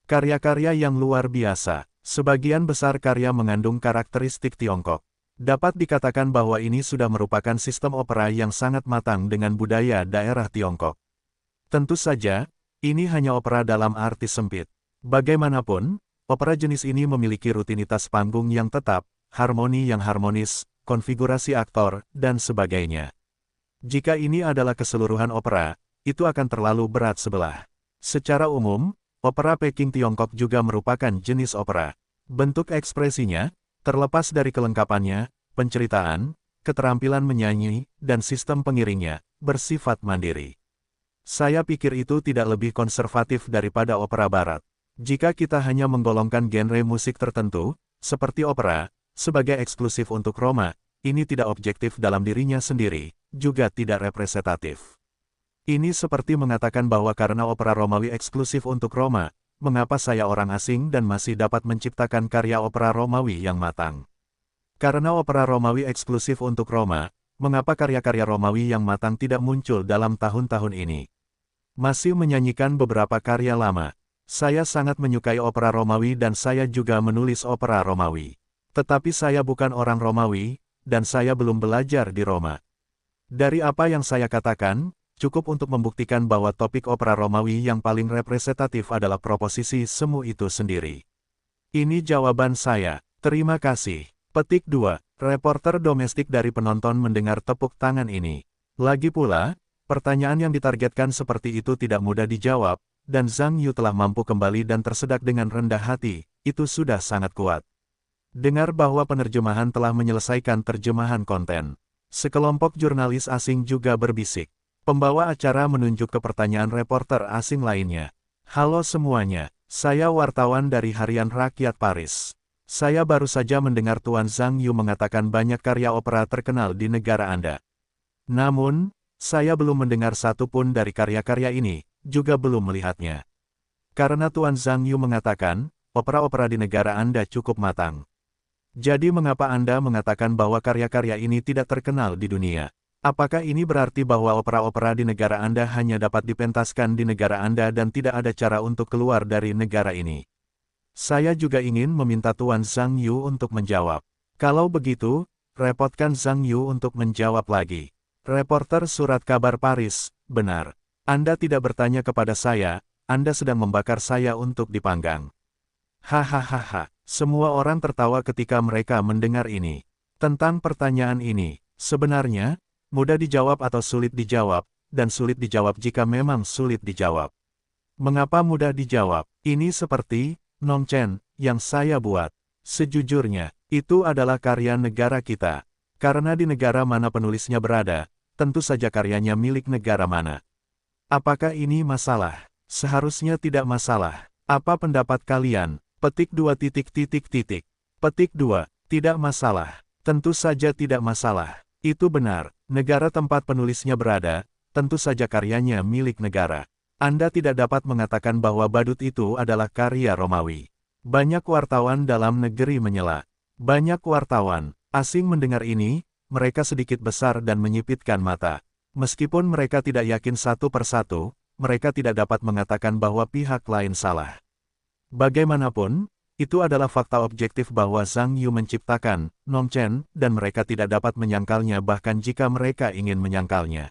Karya-karya yang luar biasa. Sebagian besar karya mengandung karakteristik Tiongkok. Dapat dikatakan bahwa ini sudah merupakan sistem opera yang sangat matang dengan budaya daerah Tiongkok. Tentu saja, ini hanya opera dalam arti sempit. Bagaimanapun, opera jenis ini memiliki rutinitas panggung yang tetap, harmoni yang harmonis, konfigurasi aktor, dan sebagainya. Jika ini adalah keseluruhan opera, itu akan terlalu berat sebelah. Secara umum, opera Peking Tiongkok juga merupakan jenis opera. Bentuk ekspresinya, terlepas dari kelengkapannya, penceritaan, keterampilan menyanyi, dan sistem pengiringnya, bersifat mandiri. Saya pikir itu tidak lebih konservatif daripada opera barat. Jika kita hanya menggolongkan genre musik tertentu, seperti opera, sebagai eksklusif untuk Roma, ini tidak objektif dalam dirinya sendiri, juga tidak representatif. Ini seperti mengatakan bahwa karena opera Romawi eksklusif untuk Roma, mengapa saya orang asing dan masih dapat menciptakan karya opera Romawi yang matang? Karena opera Romawi eksklusif untuk Roma, mengapa karya-karya Romawi yang matang tidak muncul dalam tahun-tahun ini? Masih menyanyikan beberapa karya lama. Saya sangat menyukai opera Romawi dan saya juga menulis opera Romawi. Tetapi saya bukan orang Romawi, dan saya belum belajar di Roma. Dari apa yang saya katakan, cukup untuk membuktikan bahwa topik opera Romawi yang paling representatif adalah proposisi semu itu sendiri. Ini jawaban saya. Terima kasih. Petik 2. Reporter domestik dari penonton mendengar tepuk tangan ini. Lagi pula, pertanyaan yang ditargetkan seperti itu tidak mudah dijawab, dan Zhang Yu telah mampu kembali dan tersedak dengan rendah hati, itu sudah sangat kuat. Dengar bahwa penerjemahan telah menyelesaikan terjemahan konten. Sekelompok jurnalis asing juga berbisik. Pembawa acara menunjuk ke pertanyaan reporter asing lainnya. Halo semuanya, saya wartawan dari Harian Rakyat Paris. Saya baru saja mendengar Tuan Zhang Yu mengatakan banyak karya opera terkenal di negara Anda. Namun, saya belum mendengar satu pun dari karya-karya ini, juga belum melihatnya. Karena Tuan Zhang Yu mengatakan, opera-opera di negara Anda cukup matang. Jadi mengapa Anda mengatakan bahwa karya-karya ini tidak terkenal di dunia? Apakah ini berarti bahwa opera-opera di negara Anda hanya dapat dipentaskan di negara Anda dan tidak ada cara untuk keluar dari negara ini? Saya juga ingin meminta Tuan Zhang Yu untuk menjawab. Kalau begitu, repotkan Zhang Yu untuk menjawab lagi. Reporter Surat Kabar Paris, benar. Anda tidak bertanya kepada saya, Anda sedang membakar saya untuk dipanggang. Hahaha, semua orang tertawa ketika mereka mendengar ini. Tentang pertanyaan ini, sebenarnya, mudah dijawab atau sulit dijawab, dan sulit dijawab jika memang sulit dijawab. Mengapa mudah dijawab? Ini seperti, Nong Chen, yang saya buat. Sejujurnya, itu adalah karya negara kita. Karena di negara mana penulisnya berada, tentu saja karyanya milik negara mana. Apakah ini masalah? Seharusnya tidak masalah. Apa pendapat kalian? Petik 2 titik. Petik 2, tidak masalah. Tentu saja tidak masalah. Itu benar, negara tempat penulisnya berada, tentu saja karyanya milik negara. Anda tidak dapat mengatakan bahwa badut itu adalah karya Romawi. Banyak wartawan dalam negeri menyela. Banyak wartawan asing mendengar ini, mereka sedikit besar dan menyipitkan mata. Meskipun mereka tidak yakin satu persatu, mereka tidak dapat mengatakan bahwa pihak lain salah. Bagaimanapun, itu adalah fakta objektif bahwa Zhang Yu menciptakan Nong Chen, dan mereka tidak dapat menyangkalnya bahkan jika mereka ingin menyangkalnya.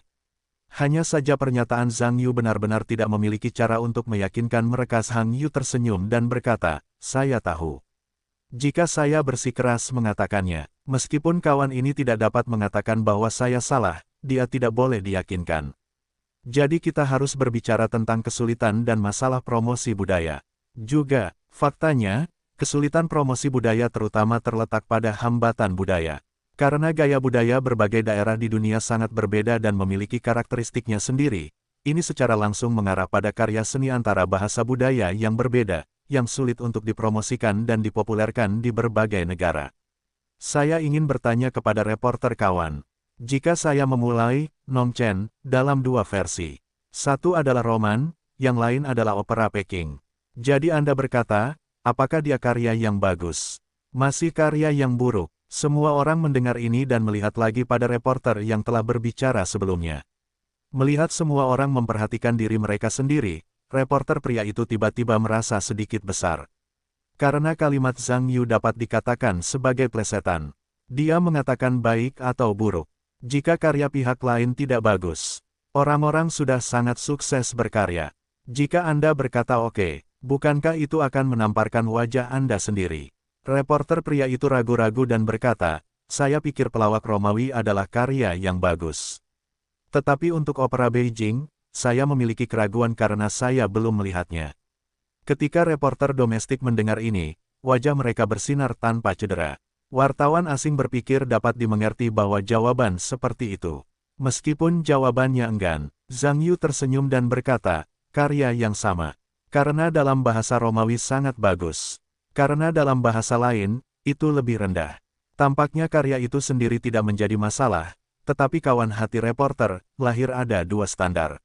Hanya saja pernyataan Zhang Yu benar-benar tidak memiliki cara untuk meyakinkan mereka. Zhang Yu tersenyum dan berkata, saya tahu. Jika saya bersikeras mengatakannya, meskipun kawan ini tidak dapat mengatakan bahwa saya salah, dia tidak boleh diyakinkan. Jadi kita harus berbicara tentang kesulitan dan masalah promosi budaya. Juga, faktanya, Kesulitan promosi budaya terutama terletak pada hambatan budaya. Karena gaya budaya berbagai daerah di dunia sangat berbeda dan memiliki karakteristiknya sendiri, ini secara langsung mengarah pada karya seni antara bahasa budaya yang berbeda, yang sulit untuk dipromosikan dan dipopulerkan di berbagai negara. Saya ingin bertanya kepada reporter kawan. Jika saya memulai Nongchen dalam dua versi. Satu adalah roman, yang lain adalah opera Peking. Jadi Anda berkata, apakah dia karya yang bagus? Masih karya yang buruk? Semua orang mendengar ini dan melihat lagi pada reporter yang telah berbicara sebelumnya. Melihat semua orang memperhatikan diri mereka sendiri, reporter pria itu tiba-tiba merasa sedikit besar. Karena kalimat Zhang Yu dapat dikatakan sebagai plesetan. Dia mengatakan baik atau buruk. Jika karya pihak lain tidak bagus, orang-orang sudah sangat sukses berkarya. Jika Anda berkata oke, bukankah itu akan menamparkan wajah Anda sendiri? Reporter pria itu ragu-ragu dan berkata, saya pikir pelawak Romawi adalah karya yang bagus. Tetapi untuk opera Beijing, saya memiliki keraguan karena saya belum melihatnya. Ketika reporter domestik mendengar ini, wajah mereka bersinar tanpa cedera. Wartawan asing berpikir dapat dimengerti bahwa jawaban seperti itu. Meskipun jawabannya enggan, Zhang Yu tersenyum dan berkata, karya yang sama. Karena dalam bahasa Romawi sangat bagus. Karena dalam bahasa lain, itu lebih rendah. Tampaknya karya itu sendiri tidak menjadi masalah, tetapi kawan hati reporter, lahir ada dua standar.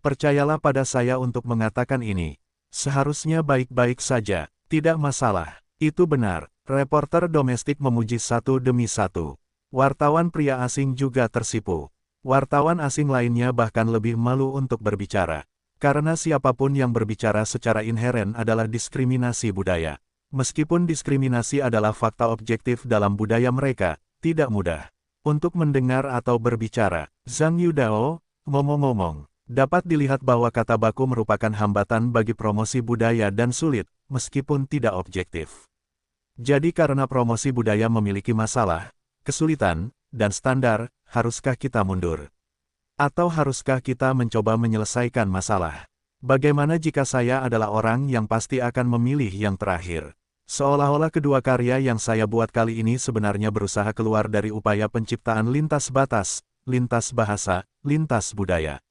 Percayalah pada saya untuk mengatakan ini. Seharusnya baik-baik saja, tidak masalah. Itu benar, reporter domestik memuji satu demi satu. Wartawan pria asing juga tersipu. Wartawan asing lainnya bahkan lebih malu untuk berbicara. Karena siapapun yang berbicara secara inheren adalah diskriminasi budaya. Meskipun diskriminasi adalah fakta objektif dalam budaya mereka, tidak mudah untuk mendengar atau berbicara. Zhang Yudao, ngomong-ngomong, dapat dilihat bahwa kata baku merupakan hambatan bagi promosi budaya dan sulit, meskipun tidak objektif. Jadi karena promosi budaya memiliki masalah, kesulitan, dan standar, haruskah kita mundur? Atau haruskah kita mencoba menyelesaikan masalah? Bagaimana jika saya adalah orang yang pasti akan memilih yang terakhir? Seolah-olah kedua karya yang saya buat kali ini sebenarnya berusaha keluar dari upaya penciptaan lintas batas, lintas bahasa, lintas budaya.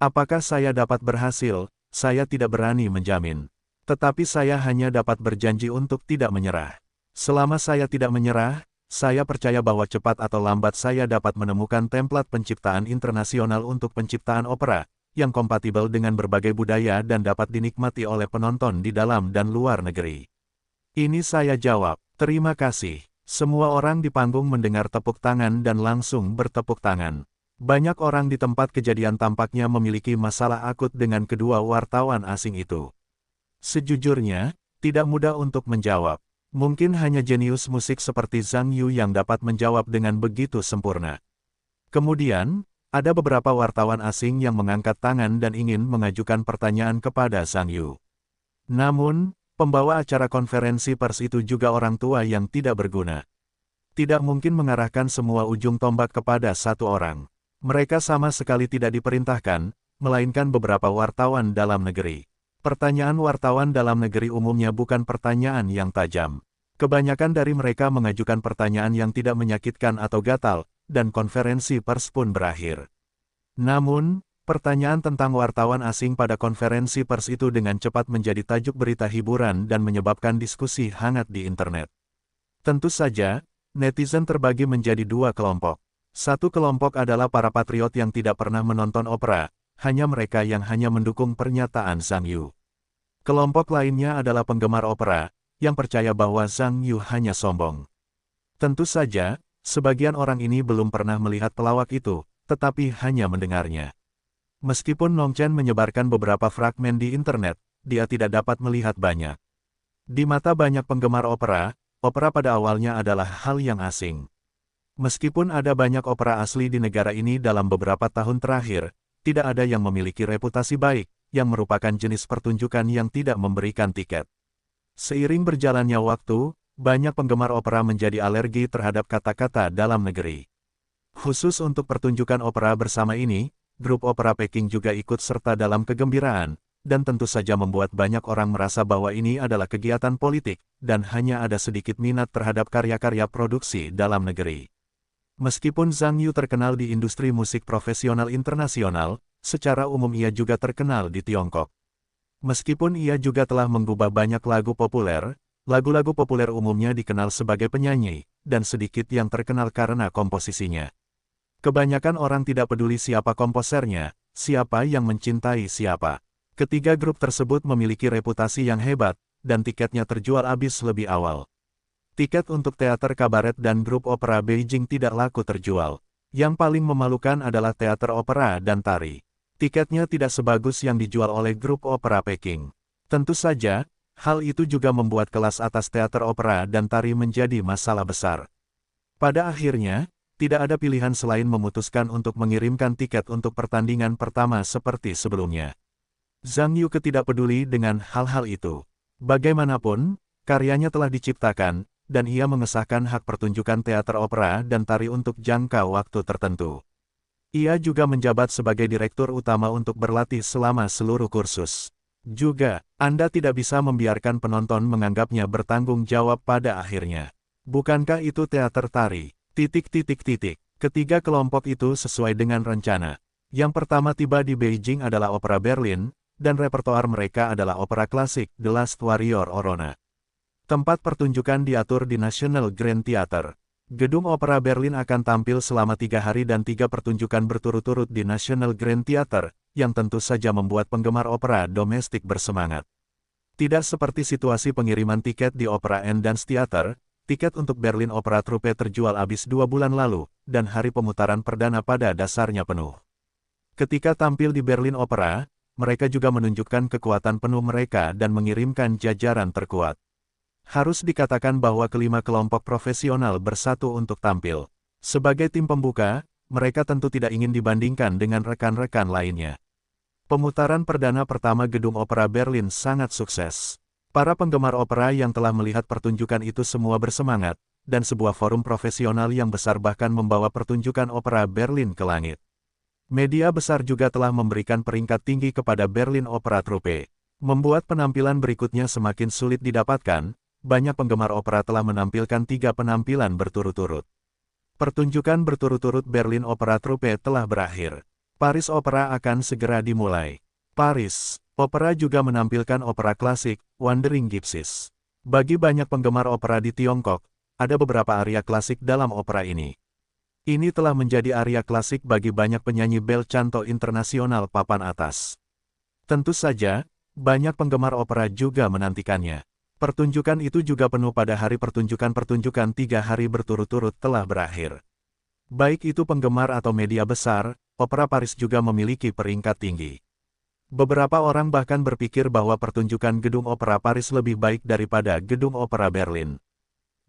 Apakah saya dapat berhasil? Saya tidak berani menjamin. Tetapi saya hanya dapat berjanji untuk tidak menyerah. Selama saya tidak menyerah, saya percaya bahwa cepat atau lambat saya dapat menemukan template penciptaan internasional untuk penciptaan opera, yang kompatibel dengan berbagai budaya dan dapat dinikmati oleh penonton di dalam dan luar negeri. Ini saya jawab, terima kasih. Semua orang di panggung mendengar tepuk tangan dan langsung bertepuk tangan. Banyak orang di tempat kejadian tampaknya memiliki masalah akut dengan kedua wartawan asing itu. Sejujurnya, tidak mudah untuk menjawab. Mungkin hanya jenius musik seperti Zhang Yu yang dapat menjawab dengan begitu sempurna. Kemudian, ada beberapa wartawan asing yang mengangkat tangan dan ingin mengajukan pertanyaan kepada Zhang Yu. Namun, pembawa acara konferensi pers itu juga orang tua yang tidak berguna. Tidak mungkin mengarahkan semua ujung tombak kepada satu orang. Mereka sama sekali tidak diperintahkan, melainkan beberapa wartawan dalam negeri. Pertanyaan wartawan dalam negeri umumnya bukan pertanyaan yang tajam. Kebanyakan dari mereka mengajukan pertanyaan yang tidak menyakitkan atau gatal, dan konferensi pers pun berakhir. Namun, pertanyaan tentang wartawan asing pada konferensi pers itu dengan cepat menjadi tajuk berita hiburan dan menyebabkan diskusi hangat di internet. Tentu saja, netizen terbagi menjadi dua kelompok. Satu kelompok adalah para patriot yang tidak pernah menonton opera, hanya mereka yang hanya mendukung pernyataan Zhang Yu. Kelompok lainnya adalah penggemar opera, yang percaya bahwa Zhang Yu hanya sombong. Tentu saja, sebagian orang ini belum pernah melihat pelawak itu, tetapi hanya mendengarnya. Meskipun Nongchen menyebarkan beberapa fragmen di internet, dia tidak dapat melihat banyak. Di mata banyak penggemar opera, opera pada awalnya adalah hal yang asing. Meskipun ada banyak opera asli di negara ini dalam beberapa tahun terakhir, tidak ada yang memiliki reputasi baik, yang merupakan jenis pertunjukan yang tidak memberikan tiket. Seiring berjalannya waktu, banyak penggemar opera menjadi alergi terhadap kata-kata dalam negeri. Khusus untuk pertunjukan opera bersama ini, grup opera Peking juga ikut serta dalam kegembiraan, dan tentu saja membuat banyak orang merasa bahwa ini adalah kegiatan politik, dan hanya ada sedikit minat terhadap karya-karya produksi dalam negeri. Meskipun Zhang Yu terkenal di industri musik profesional internasional, secara umum ia juga terkenal di Tiongkok. Meskipun ia juga telah mengubah banyak lagu populer, lagu-lagu populer umumnya dikenal sebagai penyanyi, dan sedikit yang terkenal karena komposisinya. Kebanyakan orang tidak peduli siapa komposernya, siapa yang mencintai siapa. Ketiga grup tersebut memiliki reputasi yang hebat, dan tiketnya terjual habis lebih awal. Tiket untuk teater kabaret dan grup opera Beijing tidak laku terjual. Yang paling memalukan adalah teater opera dan tari. Tiketnya tidak sebagus yang dijual oleh grup opera Peking. Tentu saja, hal itu juga membuat kelas atas teater opera dan tari menjadi masalah besar. Pada akhirnya, tidak ada pilihan selain memutuskan untuk mengirimkan tiket untuk pertandingan pertama seperti sebelumnya. Zhang Yu tidak peduli dengan hal-hal itu. Bagaimanapun, karyanya telah diciptakan, dan ia mengesahkan hak pertunjukan teater opera dan tari untuk jangka waktu tertentu. Ia juga menjabat sebagai direktur utama untuk berlatih selama seluruh kursus. Juga, Anda tidak bisa membiarkan penonton menganggapnya bertanggung jawab pada akhirnya. Bukankah itu teater tari? Ketiga kelompok itu sesuai dengan rencana. Yang pertama tiba di Beijing adalah opera Berlin, dan repertoar mereka adalah opera klasik The Last Warrior Orona. Tempat pertunjukan diatur di National Grand Theater. Gedung opera Berlin akan tampil selama 3 hari dan 3 pertunjukan berturut-turut di National Grand Theater, yang tentu saja membuat penggemar opera domestik bersemangat. Tidak seperti situasi pengiriman tiket di Opera and Dance Theater, tiket untuk Berlin Opera Troupe terjual habis 2 bulan lalu, dan hari pemutaran perdana pada dasarnya penuh. Ketika tampil di Berlin Opera, mereka juga menunjukkan kekuatan penuh mereka dan mengirimkan jajaran terkuat. Harus dikatakan bahwa kelima kelompok profesional bersatu untuk tampil. Sebagai tim pembuka, mereka tentu tidak ingin dibandingkan dengan rekan-rekan lainnya. Pemutaran perdana pertama Gedung Opera Berlin sangat sukses. Para penggemar opera yang telah melihat pertunjukan itu semua bersemangat, dan sebuah forum profesional yang besar bahkan membawa pertunjukan opera Berlin ke langit. Media besar juga telah memberikan peringkat tinggi kepada Berlin Opera Troupe. Membuat penampilan berikutnya semakin sulit didapatkan, banyak penggemar opera telah menampilkan 3 penampilan berturut-turut. Pertunjukan berturut-turut Berlin Opera Troupe telah berakhir. Paris Opera akan segera dimulai. Paris Opera juga menampilkan opera klasik, Wandering Gypsies. Bagi banyak penggemar opera di Tiongkok, ada beberapa aria klasik dalam opera ini. Ini telah menjadi aria klasik bagi banyak penyanyi bel canto internasional papan atas. Tentu saja, banyak penggemar opera juga menantikannya. Pertunjukan itu juga penuh pada hari pertunjukan 3 hari berturut-turut telah berakhir. Baik itu penggemar atau media besar, opera Paris juga memiliki peringkat tinggi. Beberapa orang bahkan berpikir bahwa pertunjukan Gedung Opera Paris lebih baik daripada Gedung Opera Berlin.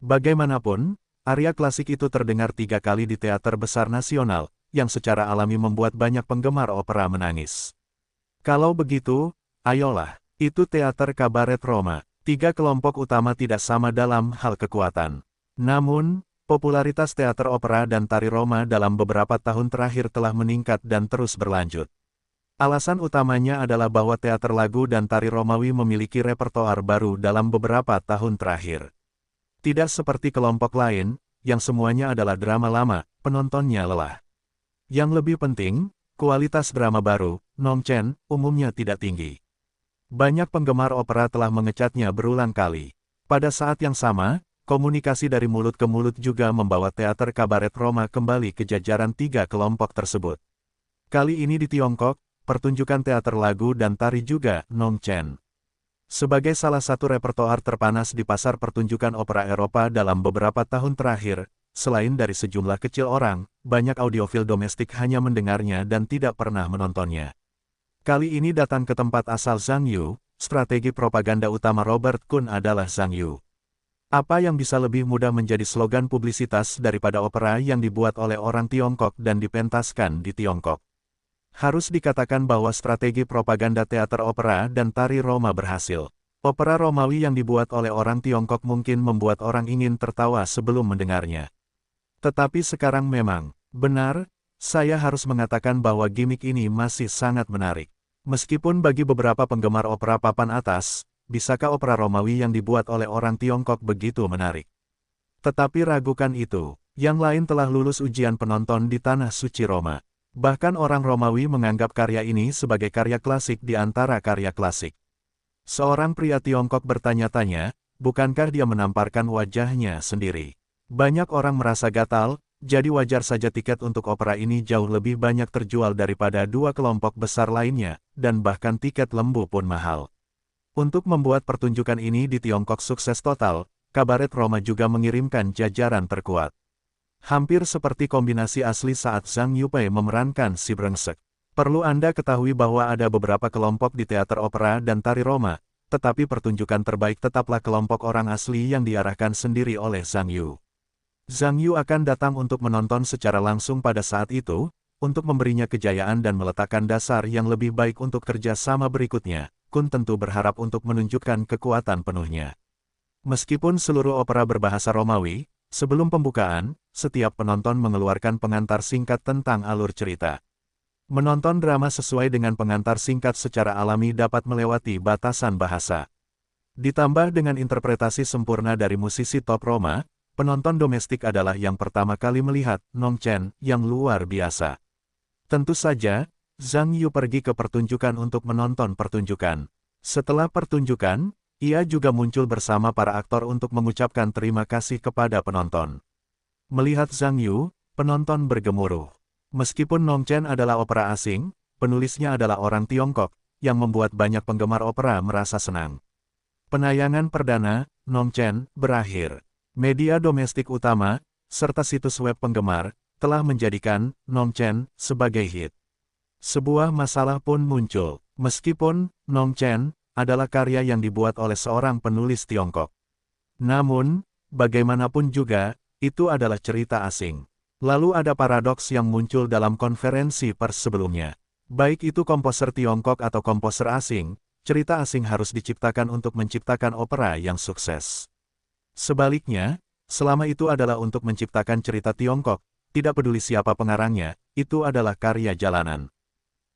Bagaimanapun, aria klasik itu terdengar 3 kali di teater besar nasional, yang secara alami membuat banyak penggemar opera menangis. Kalau begitu, ayolah, itu teater kabaret Roma. 3 kelompok utama tidak sama dalam hal kekuatan. Namun, popularitas teater opera dan tari Roma dalam beberapa tahun terakhir telah meningkat dan terus berlanjut. Alasan utamanya adalah bahwa teater lagu dan tari Romawi memiliki repertoar baru dalam beberapa tahun terakhir. Tidak seperti kelompok lain, yang semuanya adalah drama lama, penontonnya lelah. Yang lebih penting, kualitas drama baru, Nongchen, umumnya tidak tinggi. Banyak penggemar opera telah mengecatnya berulang kali. Pada saat yang sama, komunikasi dari mulut ke mulut juga membawa teater kabaret Roma kembali ke jajaran 3 kelompok tersebut. Kali ini di Tiongkok, pertunjukan teater lagu dan tari juga, Nongchen. Sebagai salah satu repertoar terpanas di pasar pertunjukan opera Eropa dalam beberapa tahun terakhir, selain dari sejumlah kecil orang, banyak audiofil domestik hanya mendengarnya dan tidak pernah menontonnya. Kali ini datang ke tempat asal Zhang Yu, strategi propaganda utama Robert Kun adalah Zhang Yu. Apa yang bisa lebih mudah menjadi slogan publisitas daripada opera yang dibuat oleh orang Tiongkok dan dipentaskan di Tiongkok? Harus dikatakan bahwa strategi propaganda teater opera dan tari Roma berhasil. Opera Romawi yang dibuat oleh orang Tiongkok mungkin membuat orang ingin tertawa sebelum mendengarnya. Tetapi sekarang memang, benar, saya harus mengatakan bahwa gimmick ini masih sangat menarik. Meskipun bagi beberapa penggemar opera papan atas, bisakah opera Romawi yang dibuat oleh orang Tiongkok begitu menarik? Tetapi ragukan itu, yang lain telah lulus ujian penonton di Tanah Suci Roma. Bahkan orang Romawi menganggap karya ini sebagai karya klasik di antara karya klasik. Seorang pria Tiongkok bertanya-tanya, bukankah dia menamparkan wajahnya sendiri? Banyak orang merasa gatal, jadi wajar saja tiket untuk opera ini jauh lebih banyak terjual daripada dua kelompok besar lainnya, dan bahkan tiket lembu pun mahal. Untuk membuat pertunjukan ini di Tiongkok sukses total, Kabaret Roma juga mengirimkan jajaran terkuat. Hampir seperti kombinasi asli saat Zhang Yupei memerankan si brengsek. Perlu Anda ketahui bahwa ada beberapa kelompok di teater opera dan tari Roma, tetapi pertunjukan terbaik tetaplah kelompok orang asli yang diarahkan sendiri oleh Zhang Yu. Zhang Yu akan datang untuk menonton secara langsung pada saat itu, untuk memberinya kejayaan dan meletakkan dasar yang lebih baik untuk kerja sama berikutnya. Kun tentu berharap untuk menunjukkan kekuatan penuhnya. Meskipun seluruh opera berbahasa Romawi, sebelum pembukaan, setiap penonton mengeluarkan pengantar singkat tentang alur cerita. Menonton drama sesuai dengan pengantar singkat secara alami dapat melewati batasan bahasa. Ditambah dengan interpretasi sempurna dari musisi top Roma, penonton domestik adalah yang pertama kali melihat Nong Chen yang luar biasa. Tentu saja, Zhang Yu pergi ke pertunjukan untuk menonton pertunjukan. Setelah pertunjukan, ia juga muncul bersama para aktor untuk mengucapkan terima kasih kepada penonton. Melihat Zhang Yu, penonton bergemuruh. Meskipun Nong Chen adalah opera asing, penulisnya adalah orang Tiongkok, yang membuat banyak penggemar opera merasa senang. Penayangan perdana, Nong Chen, berakhir. Media domestik utama, serta situs web penggemar, telah menjadikan Nong Chen sebagai hit. Sebuah masalah pun muncul, meskipun Nong Chen adalah karya yang dibuat oleh seorang penulis Tiongkok. Namun, bagaimanapun juga, itu adalah cerita asing. Lalu ada paradoks yang muncul dalam konferensi pers sebelumnya. Baik itu komposer Tiongkok atau komposer asing, cerita asing harus diciptakan untuk menciptakan opera yang sukses. Sebaliknya, selama itu adalah untuk menciptakan cerita Tiongkok, tidak peduli siapa pengarangnya, itu adalah karya jalanan.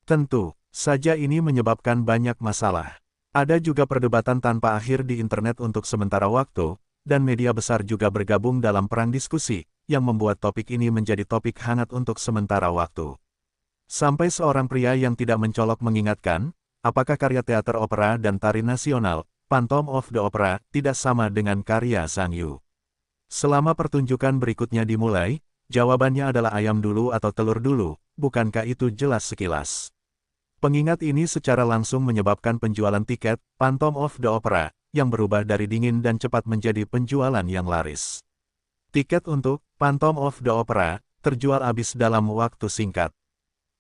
Tentu saja ini menyebabkan banyak masalah. Ada juga perdebatan tanpa akhir di internet untuk sementara waktu, dan media besar juga bergabung dalam perang diskusi, yang membuat topik ini menjadi topik hangat untuk sementara waktu. Sampai seorang pria yang tidak mencolok mengingatkan, apakah karya teater opera dan tari nasional, Phantom of the Opera, tidak sama dengan karya Zhang Yu. Selama pertunjukan berikutnya dimulai, jawabannya adalah ayam dulu atau telur dulu, bukankah itu jelas sekilas? Pengingat ini secara langsung menyebabkan penjualan tiket Phantom of the Opera yang berubah dari dingin dan cepat menjadi penjualan yang laris. Tiket untuk Phantom of the Opera terjual habis dalam waktu singkat.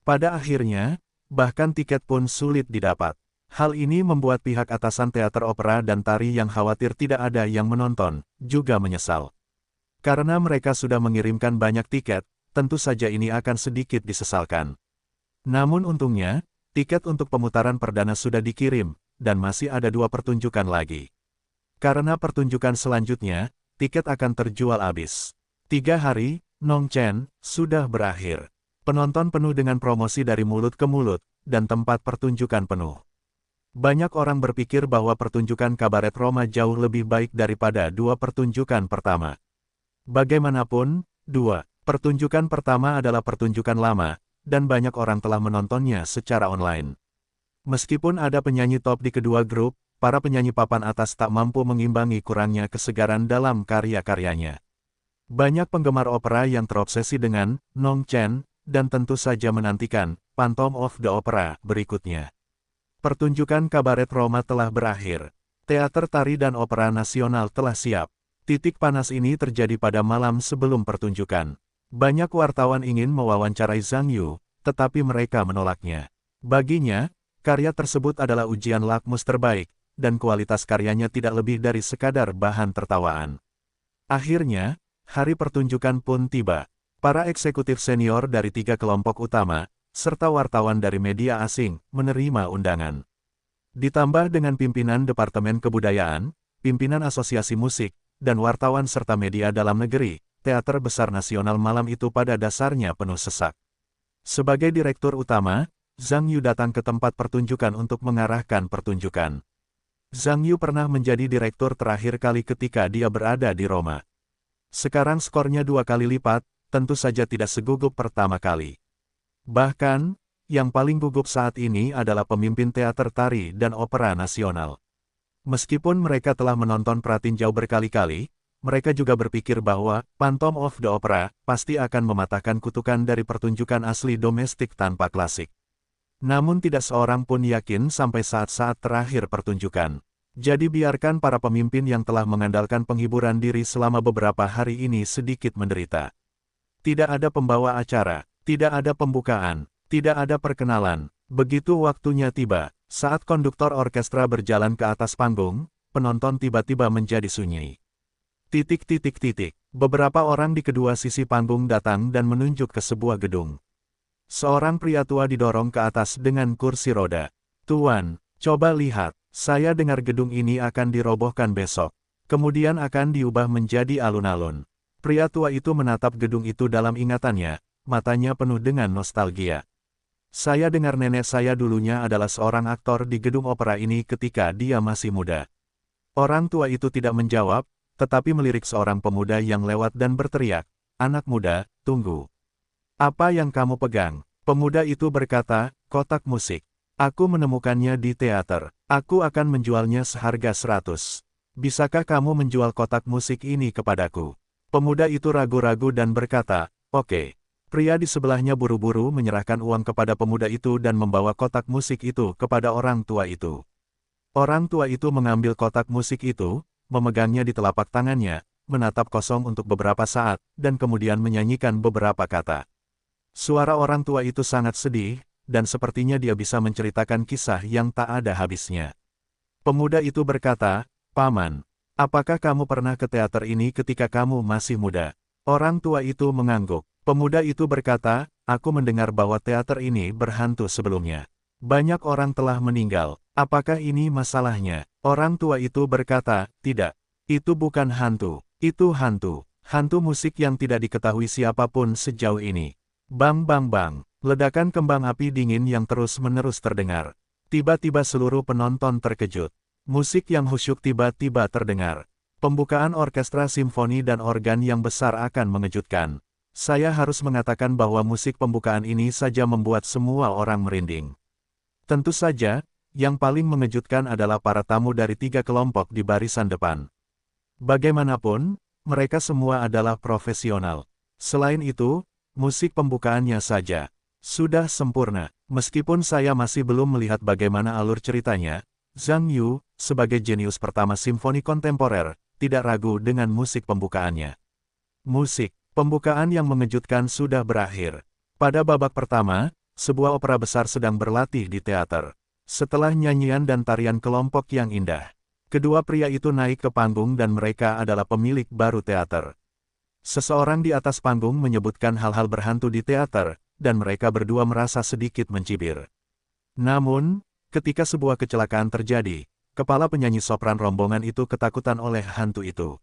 Pada akhirnya, bahkan tiket pun sulit didapat. Hal ini membuat pihak atasan teater opera dan tari yang khawatir tidak ada yang menonton, juga menyesal. Karena mereka sudah mengirimkan banyak tiket, tentu saja ini akan sedikit disesalkan. Namun untungnya, tiket untuk pemutaran perdana sudah dikirim, dan masih ada 2 pertunjukan lagi. Karena pertunjukan selanjutnya, tiket akan terjual habis. 3 hari, Nong Chen, sudah berakhir. Penonton penuh dengan promosi dari mulut ke mulut, dan tempat pertunjukan penuh. Banyak orang berpikir bahwa pertunjukan Kabaret Roma jauh lebih baik daripada 2 pertunjukan pertama. Bagaimanapun, 2 pertunjukan pertama adalah pertunjukan lama, dan banyak orang telah menontonnya secara online. Meskipun ada penyanyi top di kedua grup, para penyanyi papan atas tak mampu mengimbangi kurangnya kesegaran dalam karya-karyanya. Banyak penggemar opera yang terobsesi dengan Nong Chen, dan tentu saja menantikan Phantom of the Opera berikutnya. Pertunjukan Kabaret Roma telah berakhir. Teater tari dan opera nasional telah siap. Titik panas ini terjadi pada malam sebelum pertunjukan. Banyak wartawan ingin mewawancarai Zhang Yu, tetapi mereka menolaknya. Baginya, karya tersebut adalah ujian lakmus terbaik, dan kualitas karyanya tidak lebih dari sekadar bahan tertawaan. Akhirnya, hari pertunjukan pun tiba. Para eksekutif senior dari 3 kelompok utama, serta wartawan dari media asing, menerima undangan. Ditambah dengan pimpinan Departemen Kebudayaan, pimpinan Asosiasi Musik, dan wartawan serta media dalam negeri, teater besar nasional malam itu pada dasarnya penuh sesak. Sebagai direktur utama, Zhang Yu datang ke tempat pertunjukan untuk mengarahkan pertunjukan. Zhang Yu pernah menjadi direktur terakhir kali ketika dia berada di Roma. Sekarang skornya 2 kali lipat, tentu saja tidak segugup pertama kali. Bahkan, yang paling gugup saat ini adalah pemimpin teater tari dan opera nasional. Meskipun mereka telah menonton pratinjau berkali-kali, mereka juga berpikir bahwa Phantom of the Opera pasti akan mematahkan kutukan dari pertunjukan asli domestik tanpa klasik. Namun tidak seorang pun yakin sampai saat-saat terakhir pertunjukan. Jadi biarkan para pemimpin yang telah mengandalkan penghiburan diri selama beberapa hari ini sedikit menderita. Tidak ada pembawa acara, tidak ada pembukaan, tidak ada perkenalan. Begitu waktunya tiba, saat konduktor orkestra berjalan ke atas panggung, penonton tiba-tiba menjadi sunyi. Beberapa orang di kedua sisi panggung datang dan menunjuk ke sebuah gedung. Seorang pria tua didorong ke atas dengan kursi roda. "Tuan, coba lihat, saya dengar gedung ini akan dirobohkan besok. Kemudian akan diubah menjadi alun-alun." Pria tua itu menatap gedung itu dalam ingatannya, matanya penuh dengan nostalgia. "Saya dengar nenek saya dulunya adalah seorang aktor di gedung opera ini ketika dia masih muda." Orang tua itu tidak menjawab, tetapi melirik seorang pemuda yang lewat dan berteriak, "Anak muda, tunggu. Apa yang kamu pegang?" Pemuda itu berkata, "Kotak musik. Aku menemukannya di teater. Aku akan menjualnya seharga 100. Bisakah kamu menjual kotak musik ini kepadaku?" Pemuda itu ragu-ragu dan berkata, "Oke." Pria di sebelahnya buru-buru menyerahkan uang kepada pemuda itu dan membawa kotak musik itu kepada orang tua itu. Orang tua itu mengambil kotak musik itu, memegangnya di telapak tangannya, menatap kosong untuk beberapa saat, dan kemudian menyanyikan beberapa kata. Suara orang tua itu sangat sedih, dan sepertinya dia bisa menceritakan kisah yang tak ada habisnya. Pemuda itu berkata, "Paman, apakah kamu pernah ke teater ini ketika kamu masih muda?" Orang tua itu mengangguk. Pemuda itu berkata, "Aku mendengar bahwa teater ini berhantu sebelumnya. Banyak orang telah meninggal. Apakah ini masalahnya?" Orang tua itu berkata, "Tidak. Itu bukan hantu. Itu hantu. Hantu musik yang tidak diketahui siapapun sejauh ini." Bang bang bang. Ledakan kembang api dingin yang terus-menerus terdengar. Tiba-tiba seluruh penonton terkejut. Musik yang khusyuk tiba-tiba terdengar. Pembukaan orkestra simfoni dan organ yang besar akan mengejutkan. Saya harus mengatakan bahwa musik pembukaan ini saja membuat semua orang merinding. Tentu saja, yang paling mengejutkan adalah para tamu dari 3 kelompok di barisan depan. Bagaimanapun, mereka semua adalah profesional. Selain itu, musik pembukaannya saja sudah sempurna. Meskipun saya masih belum melihat bagaimana alur ceritanya, Zhang Yu, sebagai jenius pertama simfoni kontemporer, tidak ragu dengan musik pembukaannya. Musik pembukaan yang mengejutkan sudah berakhir. Pada babak pertama, sebuah opera besar sedang berlatih di teater. Setelah nyanyian dan tarian kelompok yang indah, kedua pria itu naik ke panggung dan mereka adalah pemilik baru teater. Seseorang di atas panggung menyebutkan hal-hal berhantu di teater, dan mereka berdua merasa sedikit mencibir. Namun, ketika sebuah kecelakaan terjadi, kepala penyanyi sopran rombongan itu ketakutan oleh hantu itu.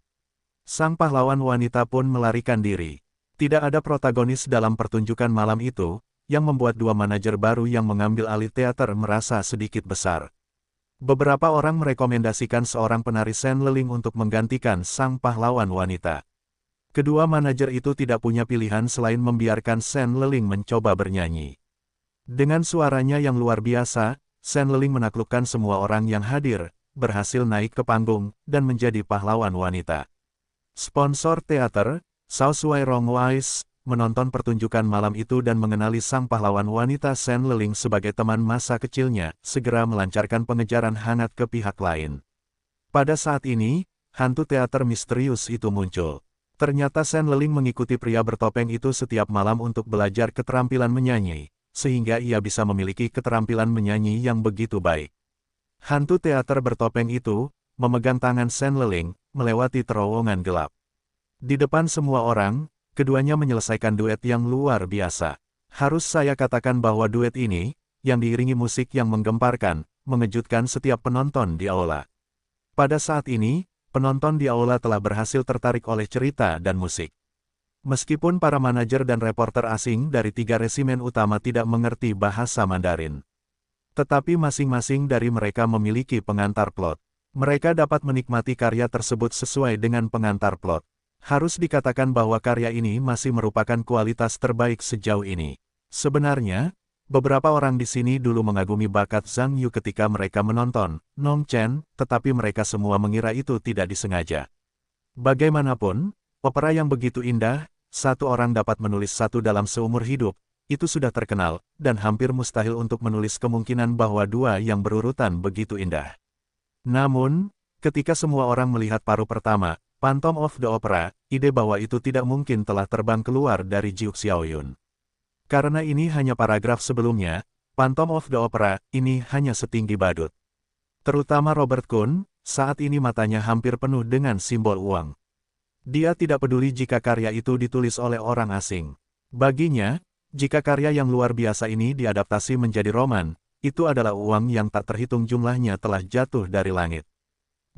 Sang pahlawan wanita pun melarikan diri. Tidak ada protagonis dalam pertunjukan malam itu, yang membuat dua manajer baru yang mengambil alih teater merasa sedikit besar. Beberapa orang merekomendasikan seorang penari sen leling untuk menggantikan sang pahlawan wanita. Kedua manajer itu tidak punya pilihan selain membiarkan sen leling mencoba bernyanyi. Dengan suaranya yang luar biasa, sen leling menaklukkan semua orang yang hadir, berhasil naik ke panggung, dan menjadi pahlawan wanita. Sponsor teater, Southway Wrongwise, menonton pertunjukan malam itu dan mengenali sang pahlawan wanita sen leling sebagai teman masa kecilnya, segera melancarkan pengejaran hangat ke pihak lain. Pada saat ini, hantu teater misterius itu muncul. Ternyata sen leling mengikuti pria bertopeng itu setiap malam untuk belajar keterampilan menyanyi, sehingga ia bisa memiliki keterampilan menyanyi yang begitu baik. Hantu teater bertopeng itu memegang tangan sen leling, melewati terowongan gelap. Di depan semua orang, keduanya menyelesaikan duet yang luar biasa. Harus saya katakan bahwa duet ini, yang diiringi musik yang menggemparkan, mengejutkan setiap penonton di aula. Pada saat ini, penonton di aula telah berhasil tertarik oleh cerita dan musik. Meskipun para manajer dan reporter asing dari 3 resimen utama tidak mengerti bahasa Mandarin. Tetapi masing-masing dari mereka memiliki pengantar plot. Mereka dapat menikmati karya tersebut sesuai dengan pengantar plot. Harus dikatakan bahwa karya ini masih merupakan kualitas terbaik sejauh ini. Sebenarnya, beberapa orang di sini dulu mengagumi bakat Zhang Yu ketika mereka menonton Nong Chen, tetapi mereka semua mengira itu tidak disengaja. Bagaimanapun, opera yang begitu indah, satu orang dapat menulis satu dalam seumur hidup, itu sudah terkenal, dan hampir mustahil untuk menulis kemungkinan bahwa dua yang berurutan begitu indah. Namun, ketika semua orang melihat paruh pertama, Phantom of the Opera, ide bahwa itu tidak mungkin telah terbang keluar dari Jiuk Xiaoyun. Karena ini hanya paragraf sebelumnya, Phantom of the Opera, ini hanya setinggi badut. Terutama Robert Kuhn, saat ini matanya hampir penuh dengan simbol uang. Dia tidak peduli jika karya itu ditulis oleh orang asing. Baginya, jika karya yang luar biasa ini diadaptasi menjadi roman, itu adalah uang yang tak terhitung jumlahnya telah jatuh dari langit.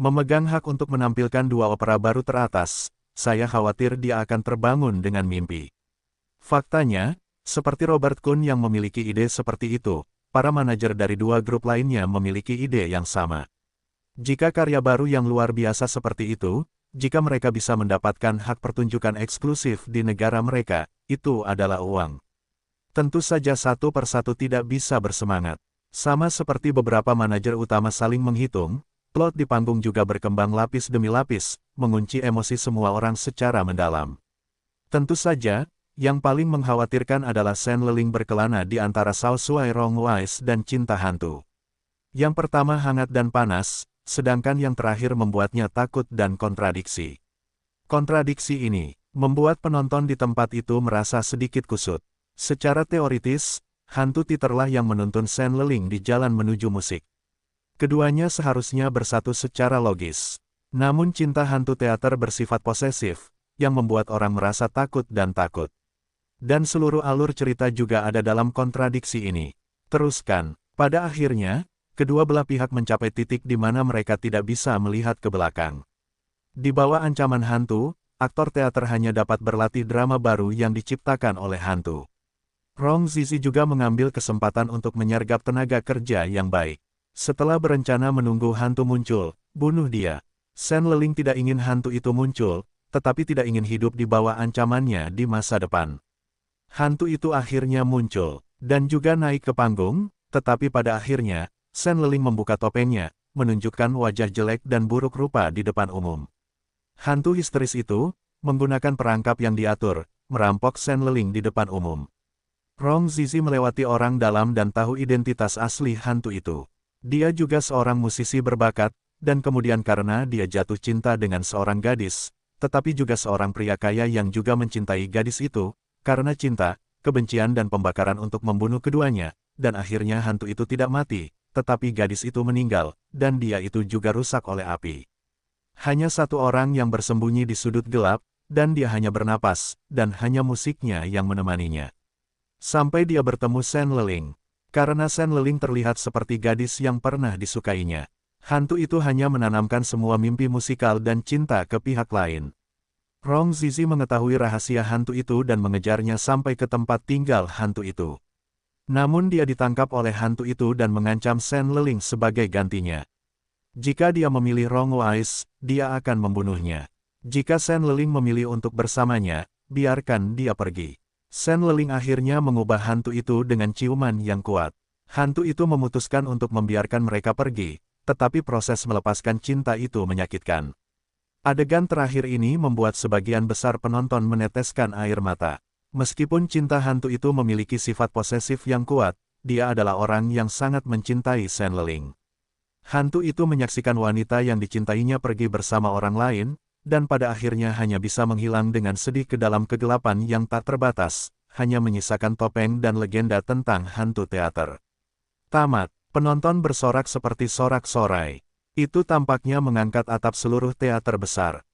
Memegang hak untuk menampilkan dua opera baru teratas, saya khawatir dia akan terbangun dengan mimpi. Faktanya, seperti Robert Kuhn yang memiliki ide seperti itu, para manajer dari dua grup lainnya memiliki ide yang sama. Jika karya baru yang luar biasa seperti itu, jika mereka bisa mendapatkan hak pertunjukan eksklusif di negara mereka, itu adalah uang. Tentu saja satu persatu tidak bisa bersemangat. Sama seperti beberapa manajer utama saling menghitung, plot di panggung juga berkembang lapis demi lapis, mengunci emosi semua orang secara mendalam. Tentu saja, yang paling mengkhawatirkan adalah Shen Leling berkelana di antara Cao Shuai Rong Wise dan cinta hantu. Yang pertama hangat dan panas, sedangkan yang terakhir membuatnya takut dan kontradiksi. Kontradiksi ini membuat penonton di tempat itu merasa sedikit kusut. Secara teoritis, hantu titerlah yang menuntun Shen Leling di jalan menuju musik. Keduanya seharusnya bersatu secara logis. Namun cinta hantu teater bersifat posesif, yang membuat orang merasa takut dan takut. Dan seluruh alur cerita juga ada dalam kontradiksi ini. Teruskan, pada akhirnya, kedua belah pihak mencapai titik di mana mereka tidak bisa melihat ke belakang. Di bawah ancaman hantu, aktor teater hanya dapat berlatih drama baru yang diciptakan oleh hantu. Rong Zizi juga mengambil kesempatan untuk menyergap tenaga kerja yang baik. Setelah berencana menunggu hantu muncul, bunuh dia. Shen Leling tidak ingin hantu itu muncul, tetapi tidak ingin hidup di bawah ancamannya di masa depan. Hantu itu akhirnya muncul, dan juga naik ke panggung, tetapi pada akhirnya, Shen Leling membuka topengnya, menunjukkan wajah jelek dan buruk rupa di depan umum. Hantu histeris itu, menggunakan perangkap yang diatur, merampok Shen Leling di depan umum. Rong Zizi melewati orang dalam dan tahu identitas asli hantu itu. Dia juga seorang musisi berbakat, dan kemudian karena dia jatuh cinta dengan seorang gadis, tetapi juga seorang pria kaya yang juga mencintai gadis itu, karena cinta, kebencian dan pembakaran untuk membunuh keduanya, dan akhirnya hantu itu tidak mati. Tetapi gadis itu meninggal, dan dia itu juga rusak oleh api. Hanya satu orang yang bersembunyi di sudut gelap, dan dia hanya bernapas, dan hanya musiknya yang menemaninya. Sampai dia bertemu Shen Leling. Karena Shen Leling terlihat seperti gadis yang pernah disukainya. Hantu itu hanya menanamkan semua mimpi musikal dan cinta ke pihak lain. Rong Zizi mengetahui rahasia hantu itu dan mengejarnya sampai ke tempat tinggal hantu itu. Namun dia ditangkap oleh hantu itu dan mengancam Shen Leling sebagai gantinya. Jika dia memilih Rong Wise, dia akan membunuhnya. Jika Shen Leling memilih untuk bersamanya, biarkan dia pergi. Shen Leling akhirnya mengubah hantu itu dengan ciuman yang kuat. Hantu itu memutuskan untuk membiarkan mereka pergi, tetapi proses melepaskan cinta itu menyakitkan. Adegan terakhir ini membuat sebagian besar penonton meneteskan air mata. Meskipun cinta hantu itu memiliki sifat posesif yang kuat, dia adalah orang yang sangat mencintai Shen Leling. Hantu itu menyaksikan wanita yang dicintainya pergi bersama orang lain, dan pada akhirnya hanya bisa menghilang dengan sedih ke dalam kegelapan yang tak terbatas, hanya menyisakan topeng dan legenda tentang hantu teater. Tamat, penonton bersorak seperti sorak-sorai. Itu tampaknya mengangkat atap seluruh teater besar.